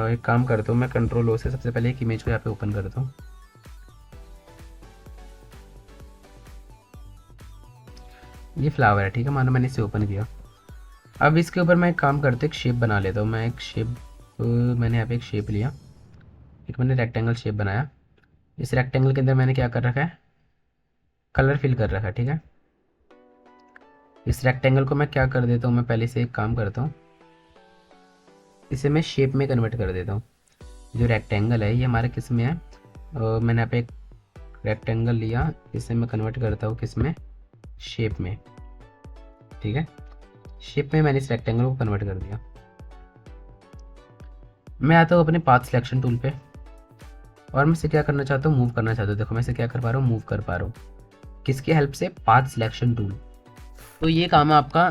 एक काम करता हूँ, मैं कंट्रोल O से सबसे पहले एक इमेज को यहाँ पे ओपन करता हूँ। ये फ्लावर है, ठीक है, मानो मैंने इसे ओपन किया। अब इसके ऊपर मैं एक काम करते एक शेप बना लेता हूँ। मैं एक शेप मैंने यहाँ पे एक शेप लिया, एक मैंने रेक्टेंगल शेप बनाया। इस रेक्टेंगल के अंदर मैंने क्या कर रखा है, कलर फिल कर रखा है, ठीक है। इस रेक्टेंगल को मैं क्या कर देता हूँ, मैं पहले से एक काम करता हूँ, इसे मैं शेप में कन्वर्ट कर देता हूँ। जो रेक्टेंगल है ये हमारे किस में है, मैंने यहाँ पे एक रेक्टेंगल लिया, इसे मैं कन्वर्ट करता हूँ किस में, शेप में, ठीक है। शेप में मैंने इस रेक्टेंगल को कन्वर्ट कर दिया। मैं आता हूँ अपने पाथ सिलेक्शन टूल पे, और मैं इसे क्या करना चाहता हूँ, मूव करना चाहता हूँ। देखो मैं इसे क्या कर पा रहा हूँ, मूव कर पा रहा हूँ, किसकी हेल्प से, पाथ सिलेक्शन टूल। तो ये काम है आपका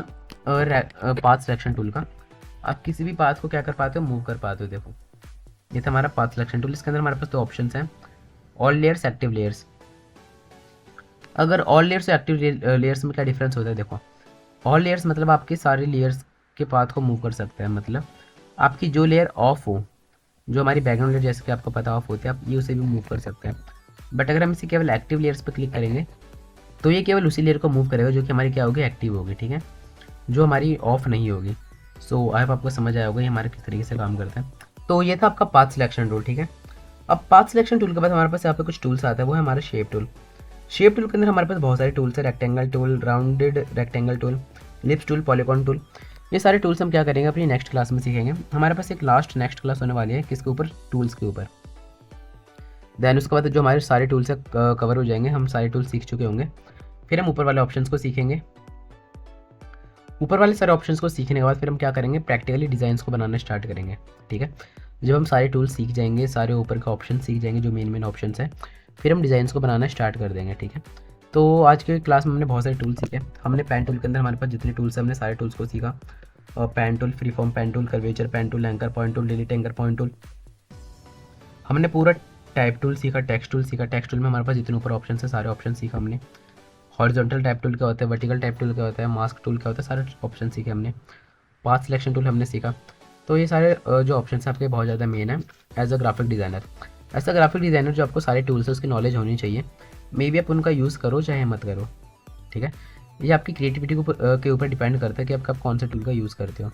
पाथ सिलेक्शन टूल का। आप किसी भी पाथ को क्या कर पाते हो, मूव कर पाते हो। देखो ये था हमारा पाथ सिलेक्शन टूल। इसके अंदर हमारे पास दो ऑप्शन हैं, ऑल लेयर्स, एक्टिव लेयर्स। अगर ऑल लेयर्स और एक्टिव लेयर्स में क्या डिफरेंस होता है, देखो ऑल लेयर्स मतलब आपके सारे लेयर्स के पाथ को मूव कर सकते हैं। मतलब आपकी जो लेयर ऑफ हो, जो हमारी बैकग्राउंड लेयर जैसे कि आपको पता ऑफ होती है, आप ये उसे भी मूव कर सकते हैं। बट अगर हम इसे केवल एक्टिव लेयर्स पर क्लिक करेंगे, तो ये केवल उसी लेयर को मूव करेगा जो कि हमारी क्या होगी, एक्टिव होगी, ठीक है, जो हमारी ऑफ नहीं होगी। सो आई होप आपको समझ आया होगा ये हमारे किस तरीके से काम करता है। तो ये था आपका पाथ सिलेक्शन टूल, ठीक है। अब पाथ सिलेक्शन टूल के बाद हमारे पास यहाँ पे कुछ टूल्स आते हैं, वो है हमारा शेप टूल। शेप टूल के अंदर हमारे पास बहुत सारे टूल्स है, rectangle tool, rounded rectangle tool, lips tool, polygon tool. ये सारे टूल्स हम क्या करेंगे, अपनी नेक्स्ट क्लास में सीखेंगे। हमारे पास एक लास्ट नेक्स्ट क्लास होने वाली है, किसके ऊपर, टूल्स के ऊपर। देन उसके बाद जो हमारे सारे टूल्स है कवर हो जाएंगे, हम सारे टूल्स सीख चुके होंगे। फिर हम ऊपर वाले ऑप्शंस को सीखेंगे। ऊपर वाले सारे ऑप्शंस को सीखने के बाद फिर हम क्या करेंगे, प्रैक्टिकली डिज़ाइंस को बनाना स्टार्ट करेंगे, ठीक है। जब हम सारे टूल्स सीख जाएंगे, सारे ऊपर के ऑप्शन सीख जाएंगे, जो मेन मेन ऑप्शंस हैं, फिर हम डिज़ाइंस को बनाना स्टार्ट कर देंगे, ठीक है। तो आज के क्लास में हमने बहुत सारे टूल सीखे। हमने पेन टूल के अंदर हमारे पास जितने टूल्स हैं, हमने सारे टूल्स को सीखा। Pen tool, free form pen tool, curvature pen tool, anchor point tool, delete anchor point tool. हमने पूरा टाइप टूल सीखा, टेक्स्ट टूल सीखा। टेक्स्ट टूल में हमारे पास जितने ऊपर ऑप्शन है, सारे ऑप्शन सीखा हमने। हॉरिजॉन्टल टाइप टूल क्या होता है, वर्टिकल टाइप टूल क्या होता है, मास्क टूल क्या होता है, सारे ऑप्शन सीखे हमने। पाथ सिलेक्शन टूल हमने सीखा। तो ये सारे जो ऑप्शन हैं आपके बहुत ज़्यादा मेन है एज अ ग्राफिक डिज़ाइनर। ऐसा ग्राफिक डिज़ाइनर जो आपको सारे टूल्स है उसकी नॉलेज होनी चाहिए। मे बी आप उनका यूज़ करो चाहे मत करो, ठीक है। ये आपकी क्रिएटिविटी के ऊपर डिपेंड करता है कि आप कौन से टूल का यूज़ करते हो।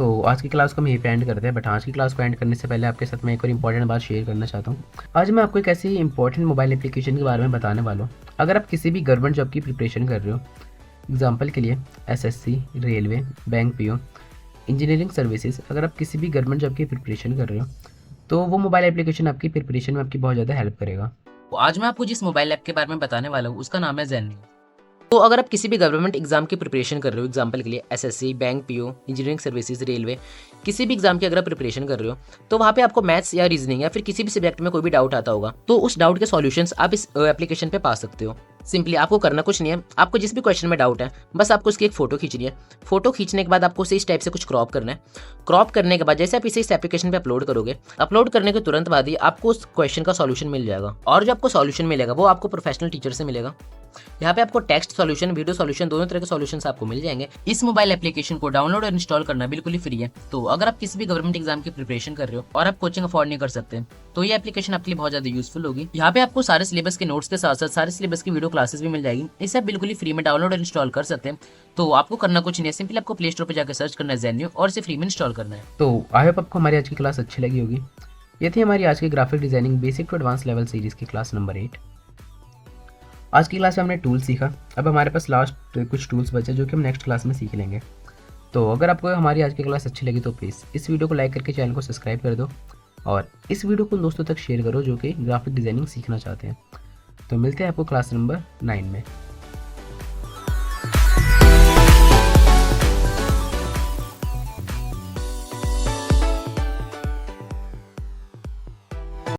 तो आज की क्लास को हम यहीं पे एंड करते हैं, बट आज की क्लास को एंड करने से पहले आपके साथ मैं एक और इंपॉर्टेंट बात शेयर करना चाहता हूँ। आज मैं आपको एक ऐसी इंपॉर्टेंट मोबाइल एप्लीकेशन के बारे में बताने वाला हूँ। अगर आप किसी भी गवर्नमेंट जॉब की प्रिपरेशन कर रहे हो, एग्जाम्पल के लिए SSC, railway, bank PO, engineering services, अगर आप किसी भी गवर्नमेंट जॉब की प्रिपरेशन कर रहे हो तो वो मोबाइल एप्लीकेशन आपकी प्रिपरेशन में आपकी बहुत ज़्यादा हेल्प करेगा। तो आज मैं आपको जिस मोबाइल ऐप के बारे में बताने वाला हूँ उसका नाम है ज़ेनियो। तो अगर आप किसी भी गवर्नमेंट एग्जाम की प्रिपरेशन कर रहे हो, एग्जाम्पल के लिए SSC, bank PO, engineering services, railway, किसी भी एग्जाम की अगर आप प्रिपरेशन कर रहे हो तो वहाँ पे आपको मैथ्स या रीजनिंग या फिर किसी भी सब्जेक्ट में कोई भी डाउट आता होगा तो उस डाउट के सॉल्यूशंस आप इस एप्लीकेशन पे पा सकते हो। सिंपली आपको करना कुछ नहीं है, आपको जिस भी क्वेश्चन में डाउट है बस आपको उसकी एक फोटो खींचनी है। फोटो खींचने के बाद आपको उसे इस टाइप से कुछ क्रॉप करना है। क्रॉप करने के बाद जैसे आप इसे इस एप्लीकेशन पे अपलोड करोगे, अपलोड करने के तुरंत बाद ही आपको उस क्वेश्चन का सॉल्यूशन मिल जाएगा और जो आपको सॉल्यूशन मिलेगा वो आपको प्रोफेशनल टीचर से मिलेगा। यहाँ पे आपको टेक्स्ट सॉल्यूशन, वीडियो सॉल्यूशन, दोनों तरह के सॉल्यूशंस आपको मिल जाएंगे। इस मोबाइल एप्लीकेशन को डाउनलोड और इंस्टॉल करना बिल्कुल ही फ्री है। तो अगर आप किसी भी गवर्नमेंट एग्जाम की प्रिपरेशन कर रहे हो और आप कोचिंग अफोर्ड नहीं कर सकते तो ये एप्लीकेशन आपके लिए बहुत ज्यादा यूजफुल होगी। यहाँ पे आपको सारे सिलेबस के नोट्स के साथ साथ सारे सिलेबस की वीडियो क्लासेस भी मिल जाएगी। इसे आप बिल्कुल ही फ्री में डाउनलोड और इंस्टॉल कर सकते हैं। तो आपको करना कुछ नहीं है, सिंपली आपको प्ले स्टोर पर जाकर सर्च करना है ज़ेनियो और इसे फ्री में इंस्टॉल करना है। तो आई होप आपको हमारी आज की क्लास अच्छी लगी होगी। ये थी हमारी आज की graphic designing basic to advance level series की क्लास नंबर 8। आज की क्लास में हमने टूल सीखा। अब हमारे पास लास्ट कुछ टूल्स बचे जो कि हम नेक्स्ट क्लास में सीख लेंगे। तो अगर आपको हमारी आज की क्लास अच्छी लगी तो प्लीज़ इस वीडियो को लाइक करके चैनल को सब्सक्राइब कर दो और इस वीडियो को उन दोस्तों तक शेयर करो जो कि ग्राफिक डिज़ाइनिंग सीखना चाहते हैं। तो मिलते हैं आपको क्लास नंबर 9 में।